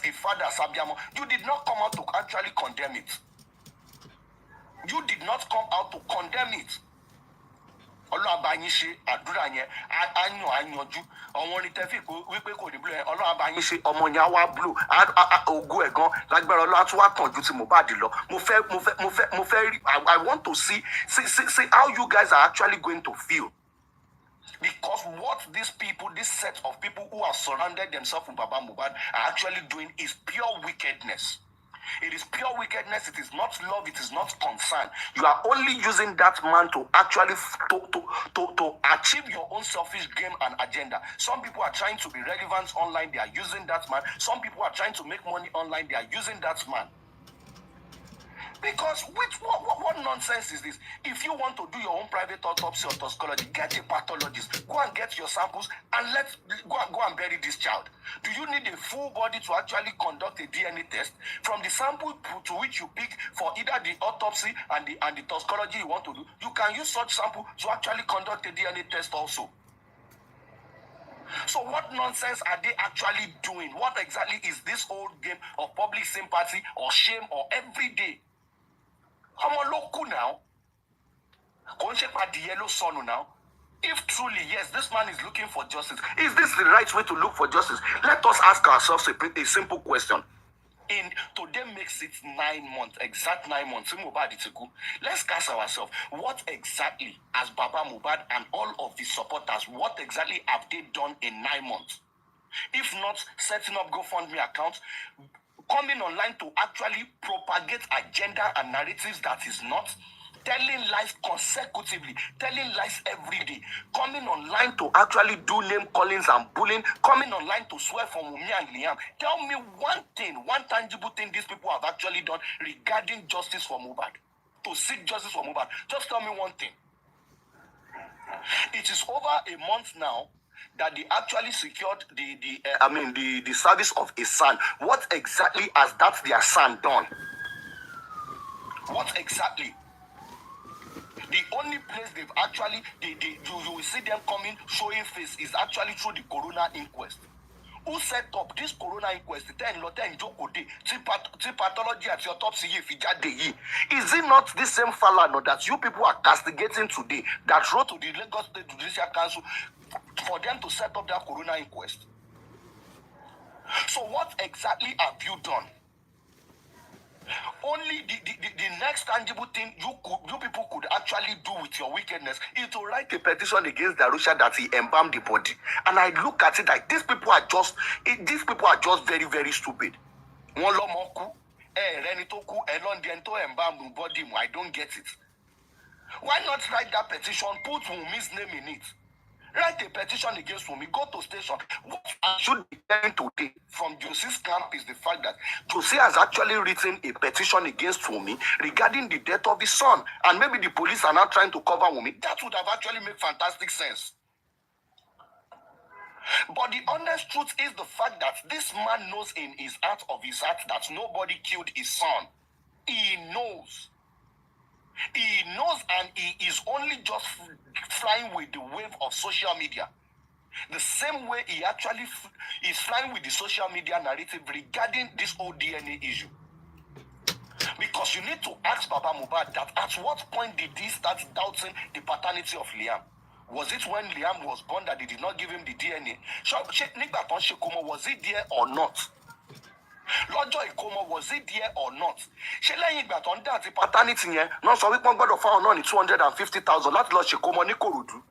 a father, Sabiamo, you did not come out to actually condemn it. You did not come out to condemn it. Ọlọ́run bá yín ṣe àdúrà yẹn àyànjú ọmọ orin tẹ́fì wípé kò ní blue yẹn Ọlọ́run bá yín ṣe ọmọ yẹn á wá blue ògo ẹ̀gan lágbára Ọlọ́run á tún wá tàn ju ti Mohbad lọ. Mo fẹ́ rí I want to see how you guys are actually going to feel. Because what these people, this set of people who have surrounded themselves with Baba Mohbad are actually doing is pure wickedness. It is pure wickedness. It is not love. It is not concern. You are only using that man to actually to achieve your own selfish game and agenda. Some people are trying to be relevant online. They are using that man. Some people are trying to make money online. They are using that man. Because what nonsense is this? If you want to do your own private autopsy or toxicology, get a pathologist. Go and get your samples and go and bury this child. Do you need a full body to actually conduct a DNA test? From the sample to which you pick for either the autopsy and the toxicology you want to do, you can use such sample to actually conduct a DNA test also. So what nonsense are they actually doing? What exactly is this whole game of public sympathy or shame or everyday? Now. Now. If truly, yes, this man is looking for justice, is this the right way to look for justice? Let us ask ourselves a simple question. Today makes it 9 months, exact 9 months. Let's ask ourselves, what exactly has Baba Mohbad and all of his supporters, what exactly have they done in 9 months? If not setting up GoFundMe accounts, coming online to actually propagate agenda and narratives that is not, telling lies consecutively, telling lies every day, coming online to actually do name callings and bullying, coming online to swear for Wunmi and Liam. Tell me one thing, one tangible thing these people have actually done regarding justice for Mohbad, to seek justice for Mohbad. Just tell me one thing. It is over a month now that they actually secured the service of a son. What exactly has that their son done? What exactly? The only place they've actually you will see them coming showing face is actually through the corona inquest. Who set up this corona inquest? Pathology at your autopsy. Is it not the same Falano that you people are castigating today that wrote to the Lagos State Judicial Council for them to set up that corona inquest? So what exactly have you done? Only the next tangible thing you people could actually do with your wickedness is to write a petition against Darusha that he embalmed the body. And I look at it like these people are just very, very stupid. I don't get it. Why not write that petition, put Wunmi's name in it? Write a petition against Wunmi, go to station. What I should be telling today from Josie's camp is the fact that Josie has actually written a petition against Wunmi regarding the death of his son. And maybe the police are now trying to cover Wunmi. That would have actually made fantastic sense. But the honest truth is the fact that this man knows in his heart of his heart that nobody killed his son. He knows. He knows, and he is only just flying with the wave of social media. The same way he actually is flying with the social media narrative regarding this whole DNA issue. Because you need to ask Baba Mohbad that at what point did he start doubting the paternity of Liam? Was it when Liam was born that they did not give him the DNA? Was it there or not? Lọ́jọ́ ìkómọ, was it there or not? Ṣé lẹ́yìn ìgbà tó ń dá àti paternity yẹn náà sọ wípé wọ́n gbọ́dọ̀ fáwọn náà ní 250,000 láti lọ ṣèkómọ ní Kòròdú?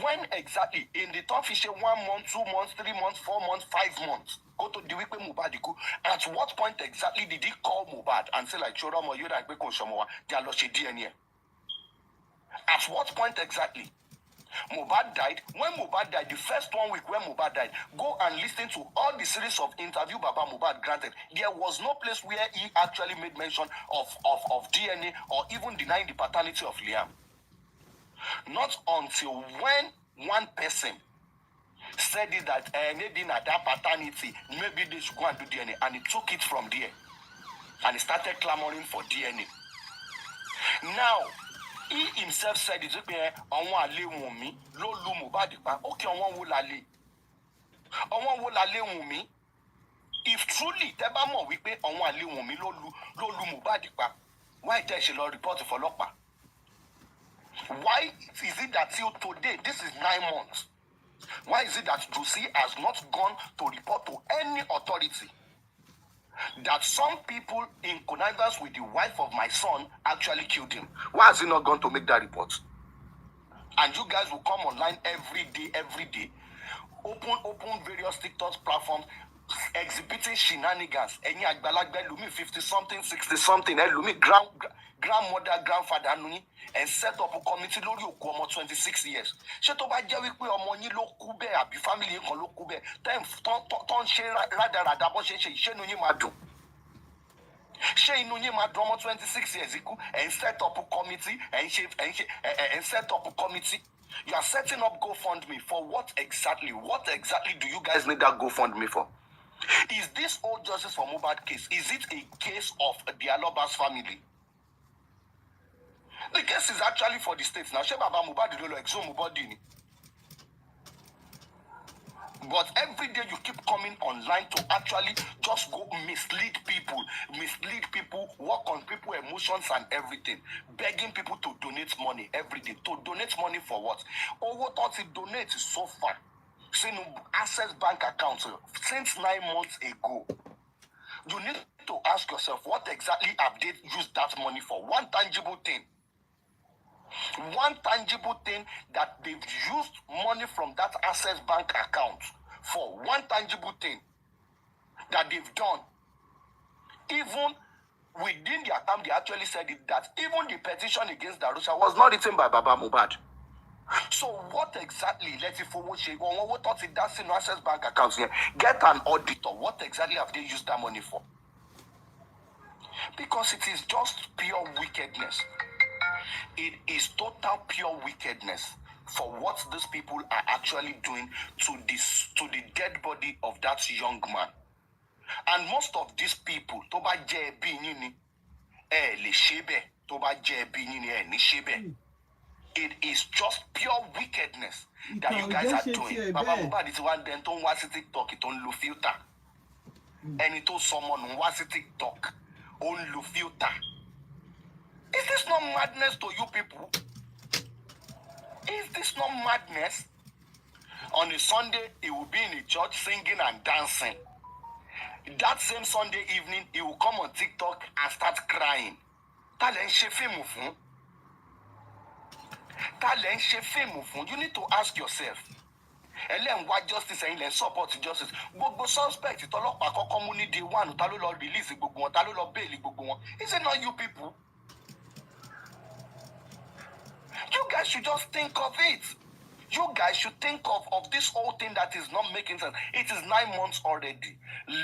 When exactly? In the top fi ṣe 1 month, 2 months, 3 months, 4 months, 5 months. Go to the wípé Mohbad kú. At what point exactly did he call Mohbad and say like ṣòro ọmọ yóò dà pé kò ṣọmọ wa tí a lọ ṣe DNA? At what point exactly? Mohbad died. When Mohbad died, the first 1 week when Mohbad died, go and listen to all the series of interview Baba Mohbad granted. There was no place where he actually made mention of DNA or even denying the paternity of Liam. Not until when one person said it that maybe in that paternity, maybe they should go and do DNA, and he took it from there, and he started clamoring for DNA. Now, he himself said it. Okay, if truly teba mo wípé àwọn àlè Wùnmí ló lu Mohbad pa, why tẹ́ ṣe lọ report fọlọ́pàá? Why is it that till today, this is 9 months, why is it that Josie has not gone to report to any authority that some people in connivance with the wife of my son actually killed him? Why has he not gone to make that report? And you guys will come online every day, open various TikTok platforms, exhibiting shenanigans. Any agbalagbe lumi 50-something, 60-something, lumi grandmother, grandfather, and set up a committee lórí òkú ọmọ 26 years. Ṣé tó bá jẹ́ wípé ọmọ yín ló kú bẹ́ẹ̀ àbí family kan ló kú bẹ́ẹ̀, tó ń ṣe rádaràdà bó ṣe ṣe, ṣé inú yín máa dùn? Ṣé inú yín máa dùn ọmọ 26 years ikú? And set up a committee, and set up a committee. You are setting up GoFundMe for what exactly? What exactly do you guys need that GoFundMe for? Is this all justice for Mohbad case? Is it a case of the Aloba's family? The case is actually for the states. Now, Baba Mohbad do exhume Mohbad. But every day you keep coming online to actually just go mislead people, work on people's emotions and everything, begging people to donate money every day. To donate money for what? Or what ought to donate so far? Since Access Bank account since 9 months ago. You need to ask yourself, what exactly have they used that money for? One tangible thing that they've used money from that Access Bank account for, one tangible thing that they've done. Even within their time, they actually said it, that even the petition against Darusha was not written by Baba Mohbad. So what exactly, let's say for what thought it does in Access Bank accounts here, get an auditor. What exactly have they used that money for? Because it is just pure wickedness. It is total pure wickedness for what these people are actually doing to the dead body of that young man. And most of these people, toba jebi nini, le shebe, toba jebi nini, ni shebe. It is just pure wickedness that you guys are doing. Baba Mohbad is one then don't watch TikTok, it on lo filter. And it told someone watch TikTok, on lo filter. Is this not madness to you people? Is this not madness? On a Sunday, he will be in a church singing and dancing. That same Sunday evening, he will come on TikTok and start crying. You need to ask yourself. Why justice and support justice? Gbogbo suspect itolopa kọ́kọ́ mú ní day 1 ta ló lọ release gbogbo wọn, ta ló lọ bail gbogbo wọn. Is it not you people? You guys should just think of it. You guys should think of this whole thing that is not making sense. It is 9 months already.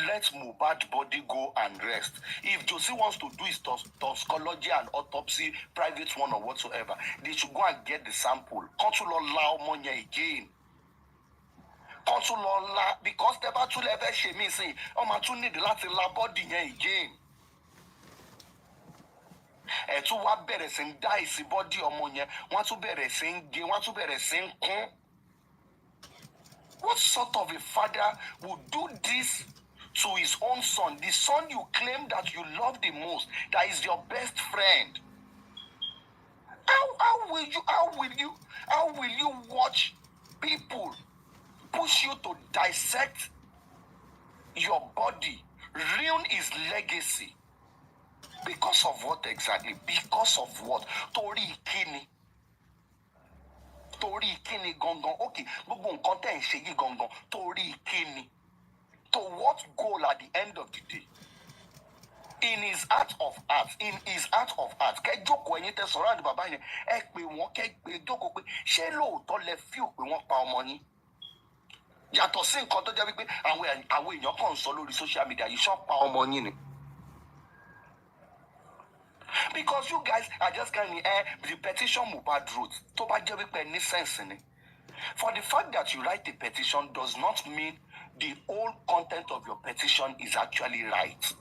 Let Mohbad body go and rest. If Josie wants to do his toxicology and autopsy, private one or whatsoever, they should go and get the sample. Consul allow money again. Consul allow, because the battle level she means say, my two need the body again. To what better saying dice body or money, want to better saying gay, want to better saying con. What sort of a father would do this to his own son? The son you claim that you love the most, that is your best friend. How will you watch people push you to dissect your body, ruin his legacy? Because of what exactly? Because of what? Tori kini gongon. Okay, gbogbo nǹkan tẹ́ ń ṣe yìí gongon. Tori kini. To what goal at the end of the day? In his heart of hearts, kẹ́ jókòó ẹ̀yin tẹ́ sọ̀rọ̀ àdìbò bàbá yẹn, ẹ pè wọ́n kẹ́ pè jókòó pé ṣé lóòótọ́ lẹ fíò pé wọ́n pa ọmọ yín? Yàtọ̀ sí nǹkan tó jẹ́ wípé àwọn èèyàn kàn ń sọ lórí social media yìí ṣọ́ pa ọmọ yín ni. Because you guys are just carrying the petition Mohbad wrote. To ba jẹ́ wípé ní sense ni. For the fact that you write a petition does not mean the whole content of your petition is actually right.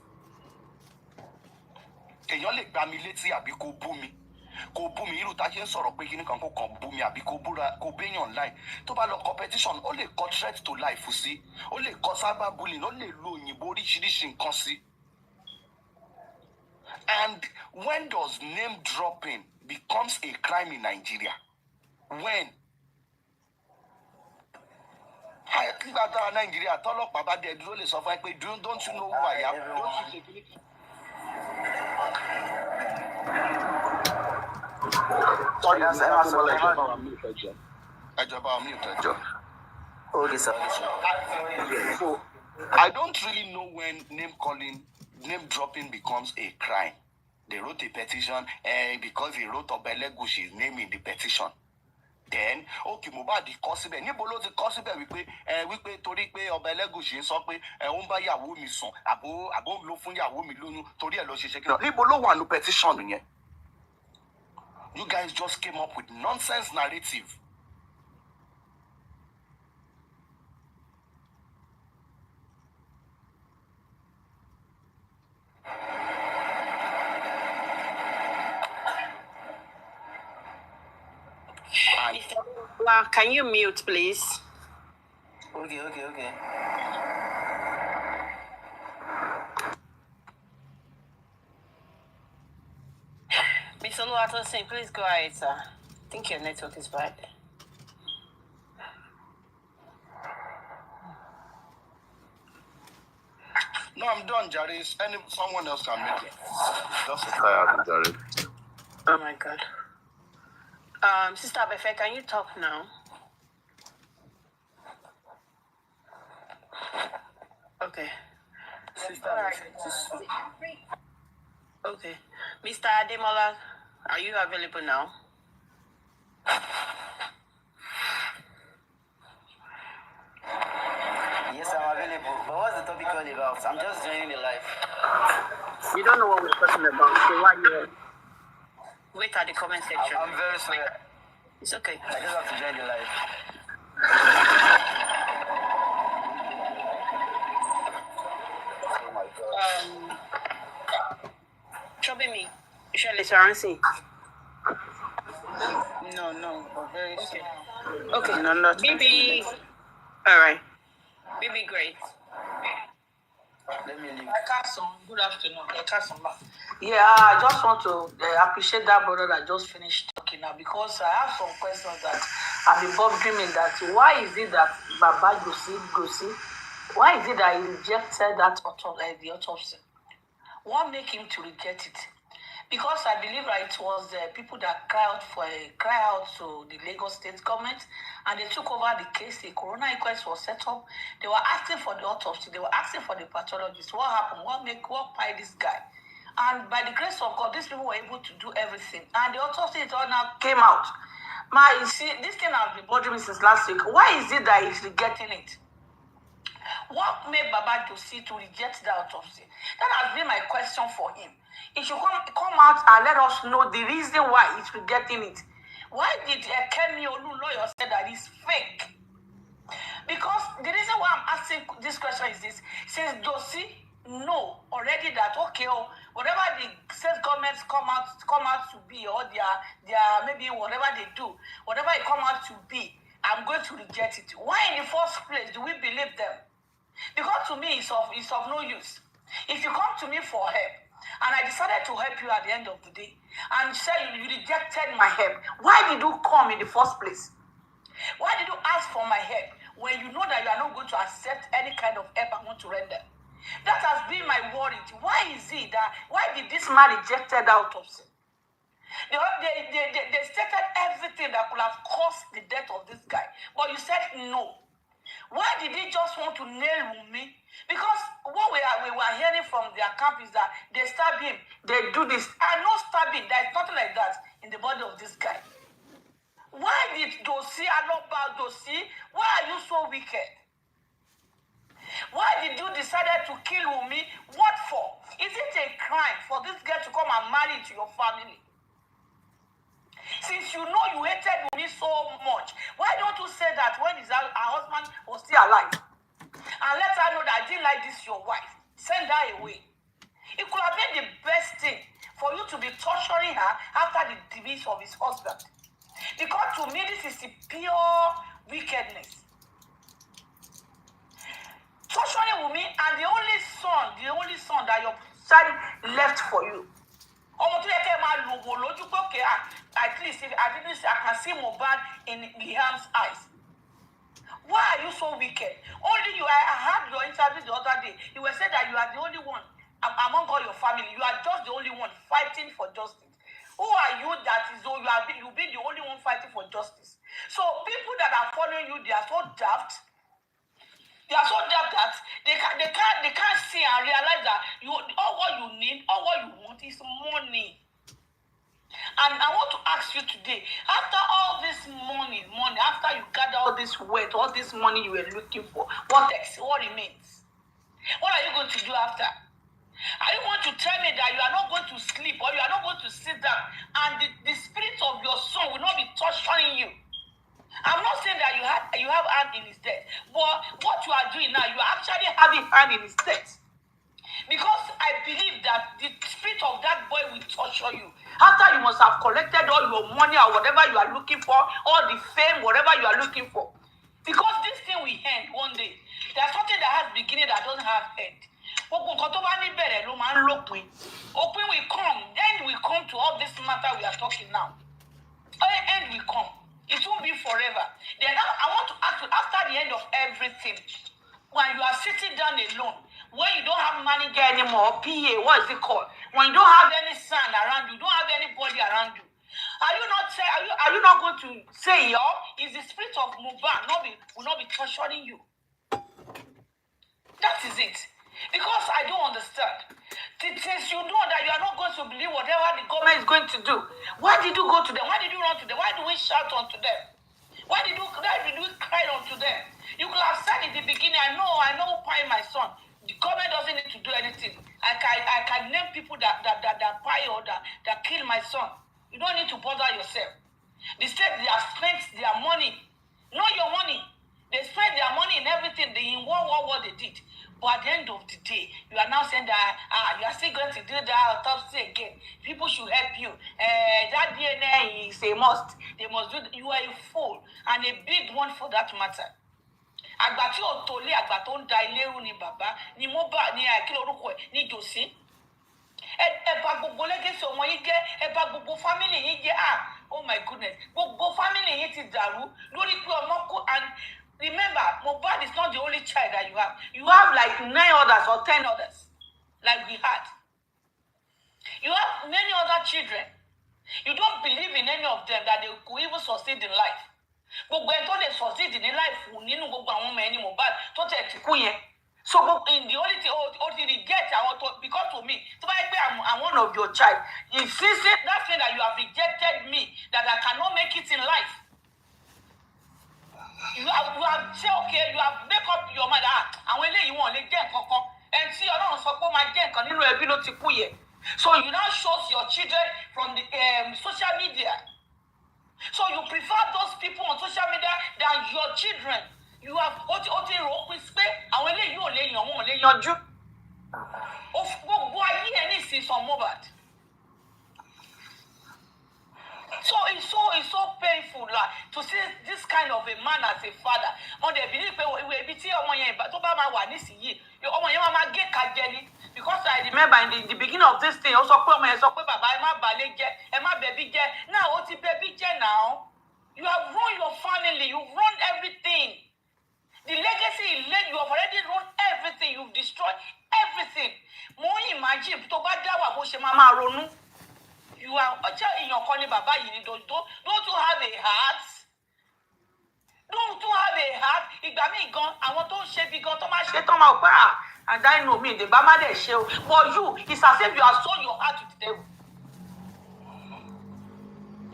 Èèyàn lè gbá mi létí àbí kó bú mi. Kó bú mi irú tá ṣe ń sọ̀rọ̀ pé kíní kan kó kàn bú mi àbí kó béèyàn online. Tó bá lọ competition, ó lè kọ threat to life sí. Ó lè kọ cyberbullying, ó lè lo òyìnbó oríṣiríṣi nǹkan sí. And when does name dropping becomes a crime in Nigeria? When? Nígbà táwa Nàìjíríà tọ́lọ́pàá bá dẹ̀ dúró lè sọ fún ẹ pé don't you know who I am? Don't you say kíní. Sorry, Okay, sir. So I don't really know when name dropping becomes a crime. They wrote a petition because he wrote Obelégushi's name in the petition. Then, okay, Mohbad kọ síbẹ̀. Níbo ló ti kọ síbẹ̀ wípé torí pé Obelégùṣì ń sọ pé ó ń bá ìyàwó mi sùn àbó ló fún ìyàwó mi lóyún torí ẹ̀ ló ṣe ṣe kí náà. Níbo ló wà ní petition yẹn? You guys just came up with nonsense narrative. Can you mute, please? Okay. Mr. Oluwatosin, please go ahead, sir. I think your network is bad. No, I'm done, Jerry. Someone else can make it. Just a tired, Jerry. Oh my God. Sister Abefe, can you talk now? Okay. Sister, Okay. Mr. Ademola, are you available now? yes, I'm available. But what's the topic all about? I'm just joining the live. You don't know what we're talking about, so why you wait at the comment section? I'm very sorry. It's okay. I just have to join the live. Oh my God. Trouble me. Shall I No, but very Okay. soon. Okay. No, not BB. All right. BB, great. Let me leave. Good afternoon. Yeah, I just want to appreciate that brother that just finished talking now because I have some questions that I've been bothering me. That why is it that Baba Gosi, why is it that he rejected that the autopsy? What made him to reject it? Because I believe that it was the people that cry out to the Lagos state government, and they took over the case. The coroner inquest was set up. They were asking for the autopsy. They were asking for the pathologist. What happened? What Kpai this guy? And by the grace of God, these people were able to do everything. And the autopsy all now came out. You see, this thing has been bothering me since last week. Why is it that he's rejecting it? What made Baba Josi to reject the autopsy? That has been my question for him. He should come out and let us know the reason why he's rejecting it. Why did Kemi Olu lawyer say that it's fake? Because the reason why I'm asking this question is this: since Josi know already that whatever the state governments come out to be, or their maybe whatever they do, whatever it come out to be, I'm going to reject it. Why in the first place do we believe them? Because to me, it's of no use. If you come to me for help, and I decided to help you at the end of the day, and say you rejected my help, why did you come in the first place? Why did you ask for my help when you know that you are not going to accept any kind of help I want to render? That has been my worry. Why did this man reject the autopsy? They stated everything that could have caused the death of this guy, but you said no. Why did they just want to nail me? Because what we were hearing from their camp is that they stab him, they do this, and no stabbing. There's nothing like that in the body of this guy. Why did Dosi, why are you so wicked? Why did you decide to kill Wumi? What for? Is it a crime for this girl to come and marry into your family? Since you know you hated Wumi so much, why don't you say left for you. At least if I didn't say I can see Mohbad in Liam's eyes. Why are you so wicked? Only you. I had your interview the other day. You were saying that you are the only one among all your family. You are just the only one fighting for justice. Who are you that is though you'll be the only one fighting for justice? So people that are following you, they are so daft. They are so daft that they can't see and realize that all what you need, all what you want is money. And I want to ask you today, after all this money, after you gather all this wealth, all this money you were looking for, what remains? What are you going to do after? Are you going to tell me that you are not going to sleep or you are not going to sit down and the spirit of your son will not be torturing you? I'm not saying that you have hand in his death, but what you are doing now, you are actually having hand in his death. Because I believe that the spirit of that boy will torture you. After you must have collected all your money or whatever you are looking for, all the fame, whatever you are looking for. Because this thing will end one day. There's something that has beginning that doesn't have end. Open will come. End will come to all this matter we are talking now. End will come. It won't be forever. Then I want to ask you, after the end of everything, when you are sitting down alone, when you don't have manager anymore, PA, what is it called? When you don't have any son around you, don't have anybody around you, are you not going to say, is the spirit of Mohbad will not be torturing you? That is it. Because I don't understand. Since you know that you are not going to believe whatever the government is going to do, why did you go to them? Why did you run to them? Why do we shout unto them? Why did we cry unto them? You could have said in the beginning, I know Kpai, my son. The government doesn't need to do anything. I can name people that Kpai or that kill my son. You don't need to bother yourself. The state, they have spent their money. Not your money. They spent their money in everything. In what they did. But at the end of the day, you are now saying that you are still going to do the autopsy again. People should help you. That DNA is a must. They must do. You are a fool and a big one for that matter. Àgbà tí ó tolé àgbà tó ń da ilé rú ni bàbá ni Mohbad ni àkílò orúkọ ẹ̀ ní Josi. Ẹ bà gbogbo legacy ọmọ yín jẹ́, ẹ bà gbogbo family yín jẹ́. Oh my goodness. Gbogbo family yín ti dàrú lórí pé ọmọ kú. And remember, Mohbad is not the only child that you have. You have like 9 others or 10 others, like we had. You have many other children. You don't believe in any of them that they could even succeed in life. Gbogbo ẹni tó lè succeed in life nínú gbogbo àwọn ọmọ ẹni Mohbad tó tẹ̀ ti kú yẹn. So in the only thing ó ti reject àwọn tó, because to me, tó bá yẹ pé I'm one of your child, you see that thing that you have rejected me, that I cannot make it in life. You have said, okay, you have make up your mind. Àwọn eléyìí wọn lè jẹ́ nǹkan kan. And see, Ọlọ́run sọ pé ó máa jẹ́ nǹkan nínú ẹbí ló ti kú yẹn. So you now show your children from the social media. So you prefer those people on social media than your children. You have oti ro pin pé àwọn eléyìí ò lè yan wọn ò lè yanjú. Gbogbo ayé ẹni sì sọ Mohbad. So it's so painful to see this kind of a man as a father. On the believe pé tí ọmọ yẹn tó bá máa wà nísìnyí, ọmọ yẹn máa gé kajẹ ni. Because I remember in the beginning of this thing, ó sọ pé ọmọ yẹn sọ pé bàbá ẹ má balẹ̀ jẹ́, ẹ má bẹ̀bí jẹ́. Now ó ti bẹ̀bí jẹ́ now. You have ruined your family. You've ruined everything. The legacy you laid, you have already ruined everything. You've destroyed everything. Mo imagine tó bá Dawah bó ṣe máa ronú. You are in your corner, Baba. Don't you have a heart? Don't you have a heart? Ìgbà mi gan, àwọn tó ń ṣe bí gan tó máa ṣe tó máa gbà. And I know me, the Bama de show. For you, it's as if you have sold your heart to the devil.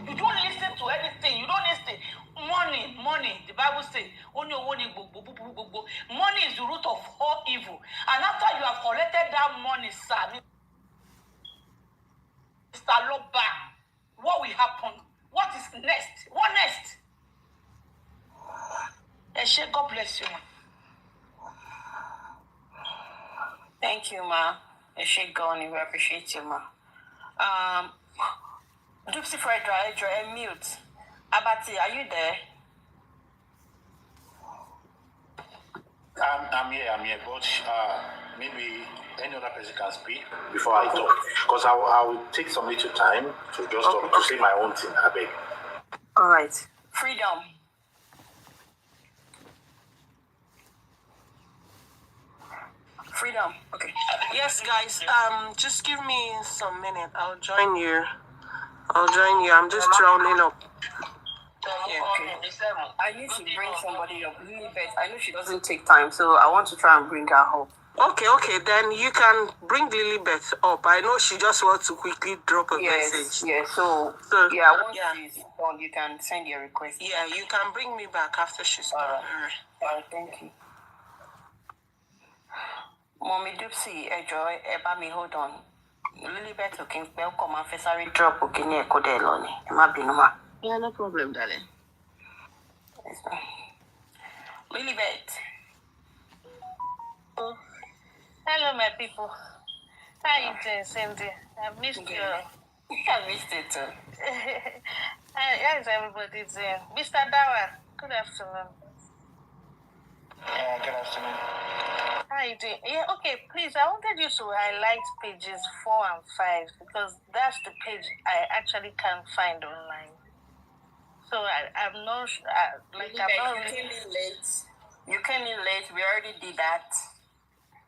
You don't listen to anything. You don't listen. Money. The Bible says, money is the root of all evil. And after you have collected that money, sir, Mr. Loba, what will happen? What is next? What next? God bless you, ma. Thank you, ma. Goni, we appreciate you, ma. JUSTICEFORMOHBAD, mute. Abati, are you there? I'm here, but maybe any other person can speak before I talk. Because I will take some little time to just talk, to say my own thing. I beg. All right. Freedom. Freedom. Okay. Yes, guys. Just give me some minute. I'll join you. I'm just rounding up. Yeah, okay. I need to bring somebody up. Lilibet, I know she doesn't take time, so I want to try and bring her up. Okay. Then you can bring Lilibet up. I know she just wants to quickly drop a message. Yeah, so yeah, once she's done, you can send your request. Yeah, you can bring me back after she's done. All right, thank you. Mommy Dupsy, enjoy. Me hold on. Lilibet, okay, welcome. I'm sorry, drop. Okay, near Kodeloni. Yeah, no problem, darling. Lilibet. Oh. Hello, my people. How you doing, Cindy? I missed you. I missed it too. How is everybody doing? Mr. Dawah, good afternoon. Yeah, good afternoon. How you doing? Yeah, okay, please, I wanted you to highlight pages 4 and 5 because that's the page I actually can't find online. So I'm not like I'm not really... You came in late. We already did that.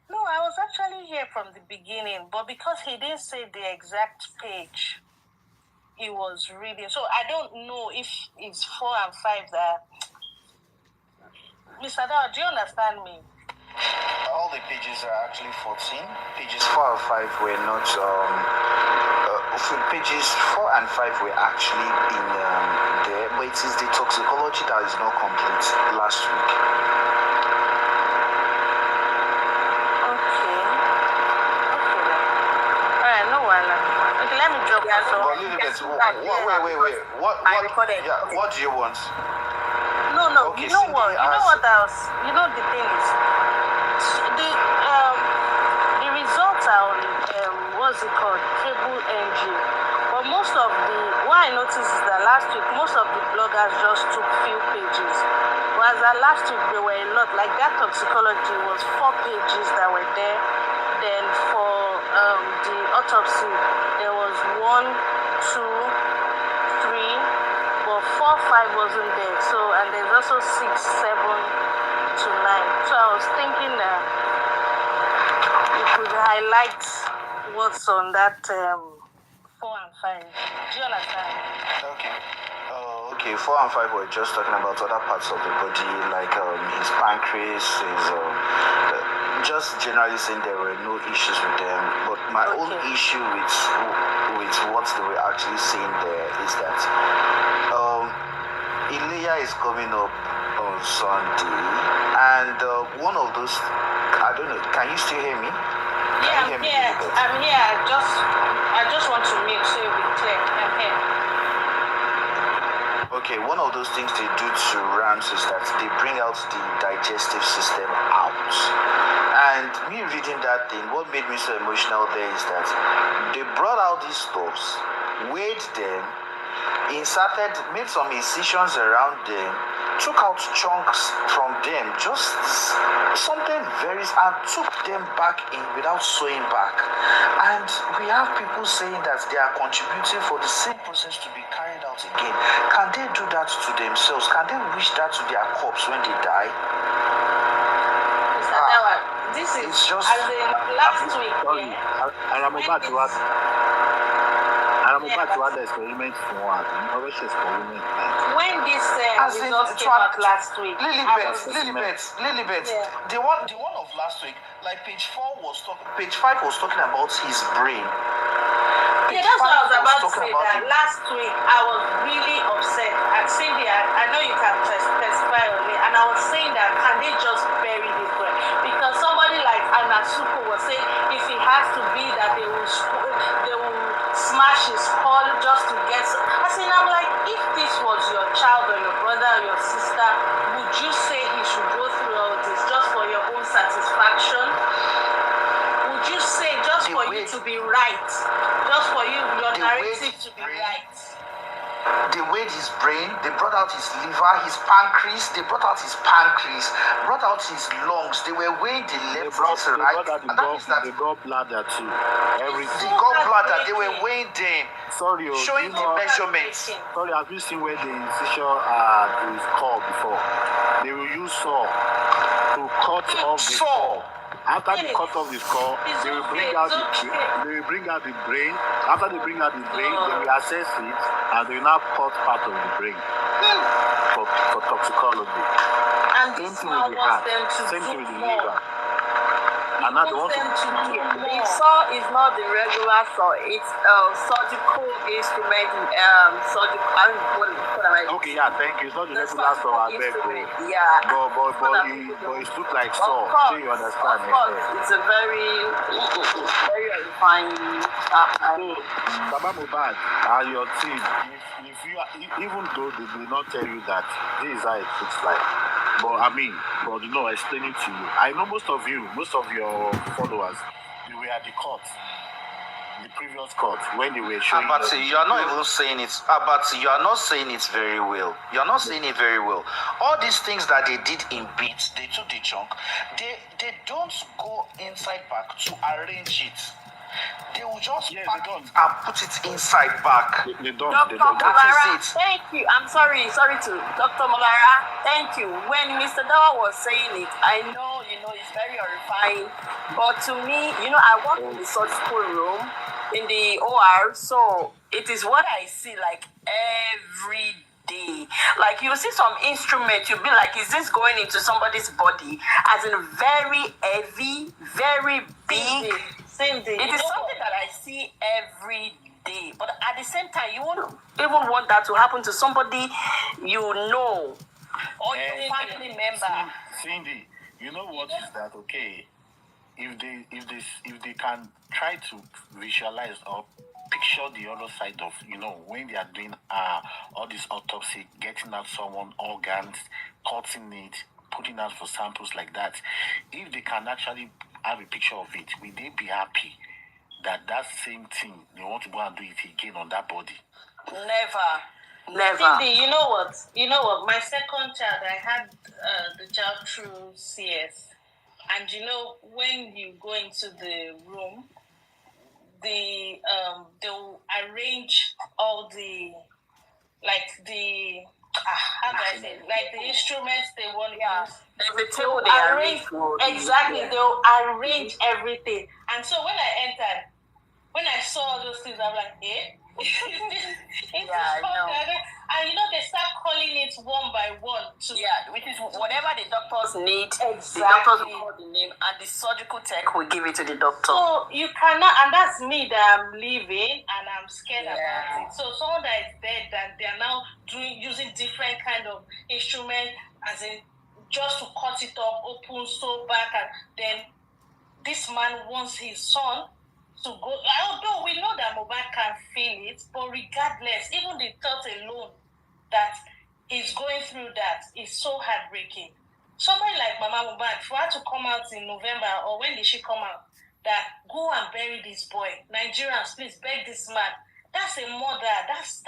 No, I was actually here from the beginning, but because he didn't say the exact page he was reading, so I don't know if it's 4 and 5 that. Mr. Dawah, do you understand me? All the pages are actually 14. Pages 4 and 5 were not. Pages 4 and 5 were actually in there, but it is the toxicology that is not complete last week. Okay then. Alright, no wahala. Okay, let me drop that. But Lilibet, wait. What? I recorded. Yeah, okay. What do you want? No. Okay, you know Cindy what? You know what else? You know the thing is, the results are on what's it called? Cable NG. But most of what I noticed is that last week most of the bloggers just took few pages. Whereas last week there were a lot. Like that toxicology was 4 pages that were there. Then for the autopsy there was 1, 2, 3. But 4, 5 wasn't there. So, and there's also 6, 7 to 9. So I was thinking that you could highlight what's on that 4 and 5. Do you understand? Okay, 4 and 5 were just talking about other parts of the body, like his pancreas, just generally saying there were no issues with them. But my own issue with what they were actually saying there is that Ilya is coming up on Sunday, and one of those, I don't know, can you still hear me? Yeah, I'm here. I'm here. I just want to make sure we're clear. I'm here. Okay, one of those things they do to rams is that they bring out the digestive system out. And me reading that thing, what made me so emotional there is that they brought out these stuffs, weighed them, made some incisions around them, took out chunks from them, just something and took them back in without sewing back. And we have people saying that they are contributing for the same process to be carried out again. Can they do that to themselves? Can they wish that to their corpse when they die? Mr. Dawah, this is just as in last week. Sorry, I'm about to ask. I'm about to add the experiment for what? When this results came out last week, Lilibet, yeah. the one of last week, like page 5 was talking about his brain. Yeah, that's what I was about to say. That last week I was really upset. And Cindy, I know you can testify on it, and I was saying that can they just bury this boy? Because somebody like Anasuko was saying if it has to be that they will smash his skull just to get. I said, I'm like, if this was your child or your brother or your sister, would you say he should go through all this just for your own satisfaction? Would you say just for you to be right? Just for your narrative to be right? They weighed his brain, they brought out his liver, his pancreas, they brought out his pancreas, brought out his lungs, they were weighing the left, his right, and that means that the gallbladder too. Everything. the gallbladder, they were weighing them, Sorry, showing the measurements. Sorry, have you seen where the incision is called before? They will use saw to cut off the skull. After they cut off the skull, they will bring out the brain. After they bring out the brain, they will assess it and they will now cut part of the brain for toxicology. And Same this thing with man the wants heart. them to Same do thing with the more. liver. And now they want them to to do more. The saw is not the regular saw. It's surgical instrument. What am I? Okay, yeah, thank you. It's not the regular saw, I beg you. Yeah. But it's look like saw. So you understand? Of course, it's a very refined. So, Baba Mohbad and your team, if you are, even though they will not tell you that this is how it looks like, but explaining to you. I know most of your followers, they were at the court, the previous court, when they were showing. Abati, you are not even saying it. Abati, you are not saying it very well. You are not saying it very well. All these things that they did in bits, they took the chunk. They don't go inside back to arrange it. They will just pack it and put it inside back. They don't. Dr. That is it. Thank you. I'm sorry to Dr. Molara. Thank you. When Mr. Dawah was saying it, I know, it's very horrifying. But to me, I work in the surgical room in the OR, so it is what I see like every day. Like you see some instrument, you'll be like, is this going into somebody's body? As in very heavy, very big. Same day. It is something that I see every day. But at the same time, you won't even want that to happen to somebody you know or your family member. Cindy, you know what is that? Okay, if they can try to visualize or picture the other side of, when they are doing all this autopsy, getting out someone organs, cutting it, putting out for samples like that, if they can actually have a picture of it, will they be happy that same thing they want to go and do it again on that body? Never. Cindy, you know what? My second child, I had the child through CS, and when you go into the room, they'll arrange all the how do I say it? Like the instruments they want to use. Everything they arrange. Exactly, they'll arrange everything. And so when I saw those things, I'm like, I know. And they start calling it one by one. Which is whatever the doctors need. Exactly. The doctors will call the name, and the surgical tech will give it to the doctor. So you cannot, and that's me that I'm leaving, and I'm scared about it. So someone that is dead, that they are now using different kind of instrument, as in just to cut it up, open, sew back, and then this man wants his son to go. Although we know that Mohbad can feel it, but regardless, even the thought alone that he's going through that is so heartbreaking. Somebody like Mama Mohbad, for her to come out in November, or when did she come out, that go and bury this boy. Nigerians, please beg this man. That's a mother. That's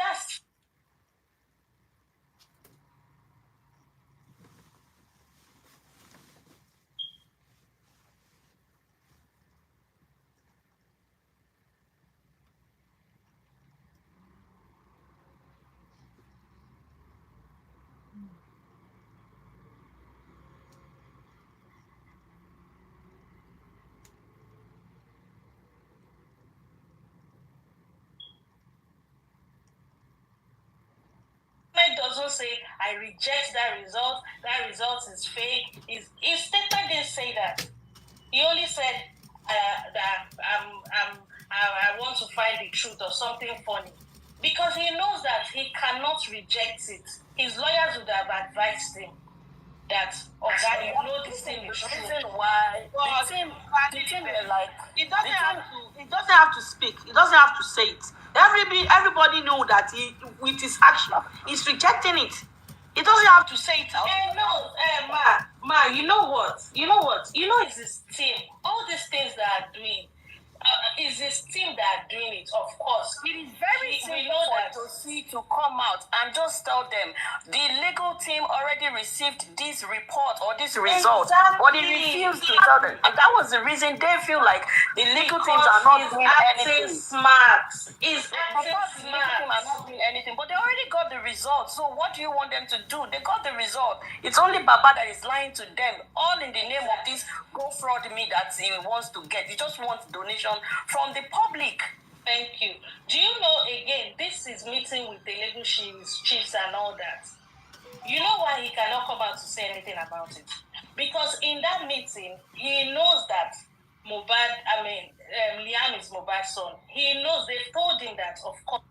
doesn't say I reject that result is fake. His statement didn't say that. He only said that I want to find the truth or something funny, because he knows that he cannot reject it. His lawyers would have advised him that, this thing is true. Why? The team were like, It doesn't have to speak. It doesn't have to say it. Everybody knew that he, with his action, he's rejecting it. He doesn't have to say it out. You know what? It's his team. All these things that are doing, is his team that are doing it, of course. It is very simple for Josie to come out and just tell them the legal team already received this report or this result, but they refused to tell them. And that was the reason they feel like the legal teams are not doing anything. Smart. Is Of course, the legal team are not doing anything, but they already got the result. So what do you want them to do? They got the result. It's only Baba that is lying to them, all in the name of this go fraud me that he wants to get. He just wants donation from the public. Thank you. Do you know, again, this is meeting with the legal chiefs and all that. You know why he cannot come out to say anything about it? Because in that meeting, he knows that Liam is Mohbad's son. He knows, they've told him that, of course.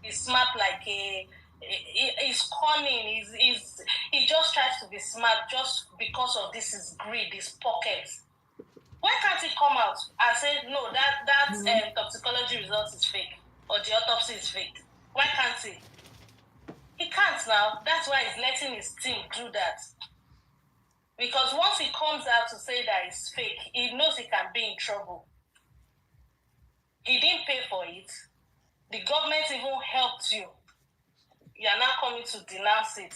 He's smart like he's cunning. He just tries to be smart just because of this is greed, his pockets. Why can't he come out and say no? That toxicology result is fake or the autopsy is fake. Why can't he? He can't now. That's why he's letting his team do that. Because once he comes out to say that it's fake, he knows he can be in trouble. He didn't pay for it. The government even helped you. You are now coming to denounce it.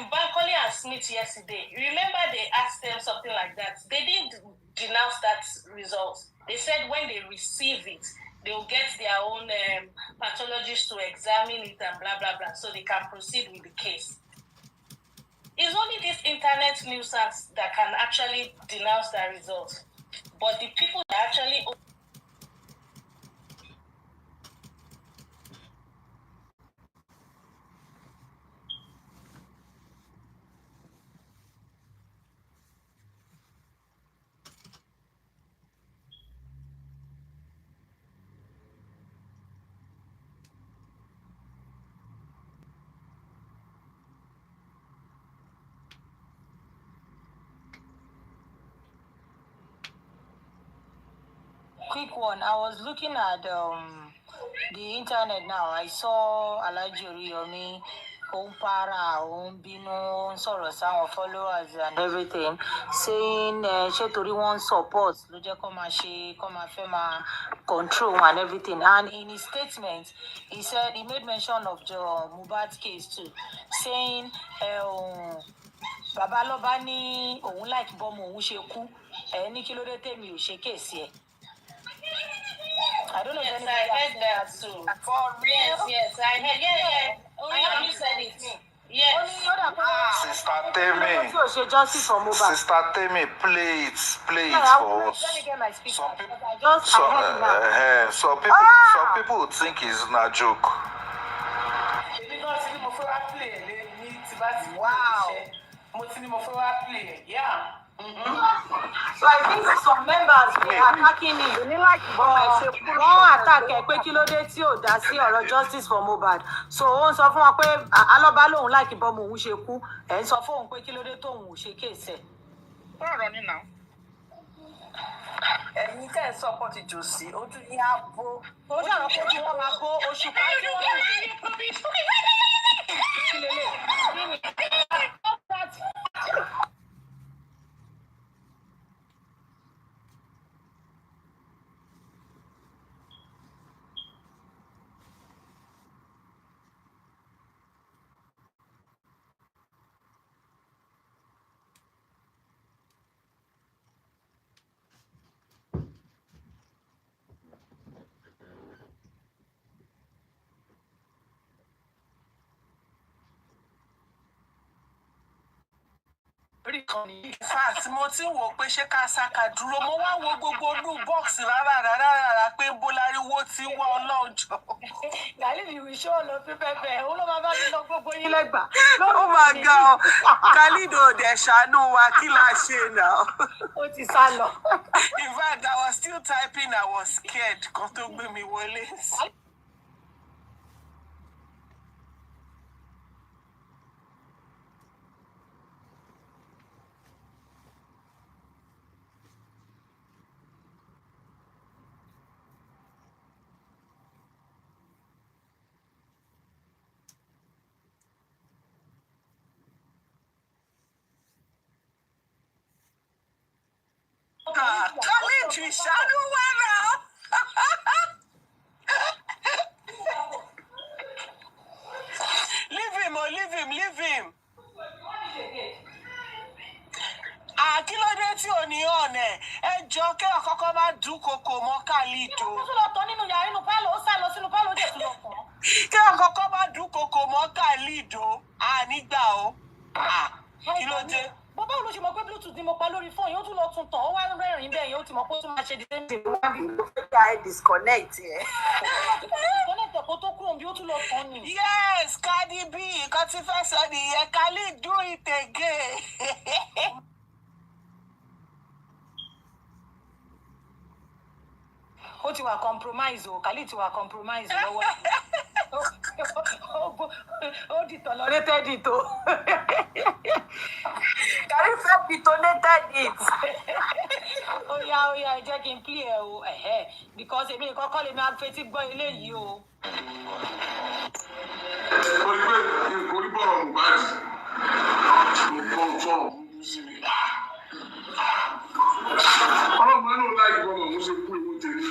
Bankole and Smith yesterday, remember they asked them something like that. They didn't denounce that result. They said when they receive it, they will get their own pathologists to examine it and blah, blah, blah, so they can proceed with the case. It's only this internet nuisance that can actually denounce that result. But the people that actually... Quick one. I was looking at the internet now. I saw Alhaji Oriyomi, Para, Bino, Soros, our followers and everything, saying Shetori wants support, control and everything. And in his statement, he said he made mention of the Mohbad case too, saying Baba Loba ni òun like bọ́mọ òun ṣe kú, ní kí ló dé tèmi ò ṣe kéèsì ẹ̀. I don't know if anybody heard that too. For real? Yes, I heard. Yeah. Only you said it. Yes. Sister Temi. Sister Temi, play it for us. Let me get my speaker. Some people would think it's not a joke. Wow. Yeah. So I think some members were attacking him. Wọ́n attack ẹ̀ pé kí ló dé tí ò dá sí ọ̀rọ̀ justice for Mohbad. So ó ń sọ fún wa pé alọ́ba lòun láìkí bọ́mọ òun ṣe kú. Ẹ̀ ń sọ fún òun pé kí ló dé tóun ò ṣe kéèsẹ̀. Ọ̀rọ̀ ni náà. Ẹ̀yin tẹ́ ẹ̀ support Josie, ojú yín á bó. Ó ṣàrọ̀ pé kí wọ́n máa bó oṣù ká tí wọ́n rìn. Kí lélẹ̀? In fact, mo ti wò pé ṣé ká sáka dúró, mo wá wo gbogbo olú bọ́ọ̀sì rárá pé bólariwo ti wá ọlọ́jọ́. Gàlí mi wí ṣó lọ sí pẹpẹ, òun ló máa bá mi lọ gbogbo yín lẹ́gbàá. Oh my God, Khalido dẹ̀ ṣàánú wa kí la ṣe náà. Ó ti sá lọ. In fact, I was still typing, I was scared kan tó gbé mi wọlé. She shadow well now. Leave him, leave him. Kí ló dé tí ò ní ọ̀nà ẹ jọ kí àkọ́kọ́ má dúnkokò mọ́ Khalid o. Ó tún lọ tán nínú yàrá inú pálọ̀ ó sá lọ sínú pálọ̀ dé tún lọ tán. Kí àkọ́kọ́ má dúnkokò mọ́ Khalid o. Nígbà o. Kí ló dé? Bàbá olóṣù mọ̀ pé Bluetooth ni mo pa lórí fóònù yóò tún lọ tún tàn ó wá rẹ́rìn-ín bẹ́ẹ̀ yóò ti mọ̀ pé ó tún máa ṣe the same thing. Wọ́n á bí mo fẹ́ kí a disconnect ẹ̀. Disconnect ẹ̀kọ́ tó kúrò bí ó tún lọ tán ni. Yes, Cardi B, nǹkan tí fẹ́ sọ nìyẹn, Khalid do it again. Ó ti wà compromise o, Khalid ti wà compromise lọ́wọ́. Ó dìtọ̀ lọ rated it o. Khalid fẹ́ detonated it. Ó yá ẹ jẹ́ kí n play ẹ o, because èmi kọ́kọ́ lè máa fetí gbọ́ eléyìí o. Orí bọ̀rọ̀ Mohbad ló kọ́ sọ̀rọ̀ burúkú sí mi. Ọlọ́run ló láì gbọ́dọ̀ mo ṣe kú ewu tèmi.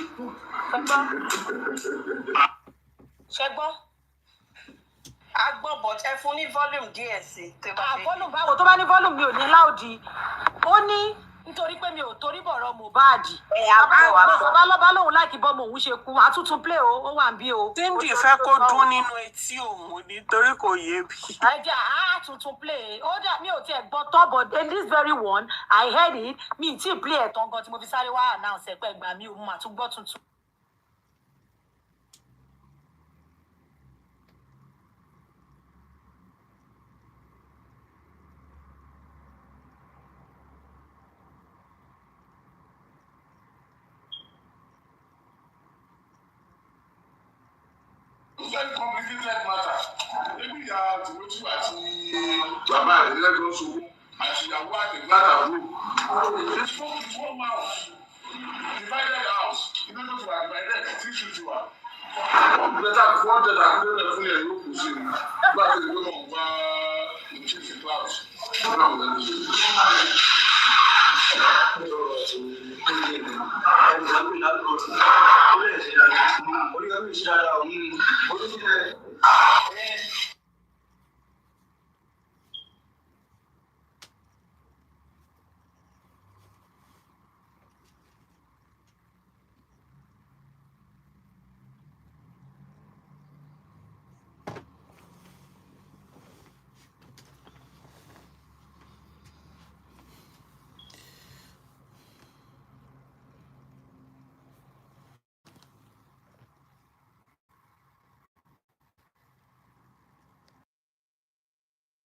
Ṣẹ́gbọ́n. A gbọ́ but ẹ fún ní volume díẹ̀ sí. Volume báwo tó bá ní volume mi ò ní láòdì. Ó ní nítorí pé mi ò torí bọ̀rọ̀ Mohbad. Bá lóun láìkí bọ́mọ òun ṣe kú àtúntún play o ó wà ń bí o. Cindy fẹ́ kó dún nínú etí òun nítorí kò yé bí. Ẹja àtúntún play ó dà mí ò tiẹ̀ gbọ́ tọ́ but in this very one I heard it mi ì tí ì play ẹ̀ tán gan tí mo fi sáré wá announce ẹ̀ pẹ́ gbà mí òun mà tún gbọ́ tuntun. Very complicated matter. Ebi ìyá Tìmọ́tì àti bàbá rẹ̀ lẹ́jọ́ ṣubú àti ìyàwó àtẹ̀gbá àtàbúrò. They spoke with one mouth. Divided house. Iná tó ti wà divided tí ṣù ti wà. Bẹ́tà kí wọ́n tẹ̀lé àkúrẹ́ rẹ̀ fún yẹn ló kù sí i. Nígbà tí ìwé wọn bá ìchíìsì clouds. Nígbà wọn lẹ́nu ṣe. Orí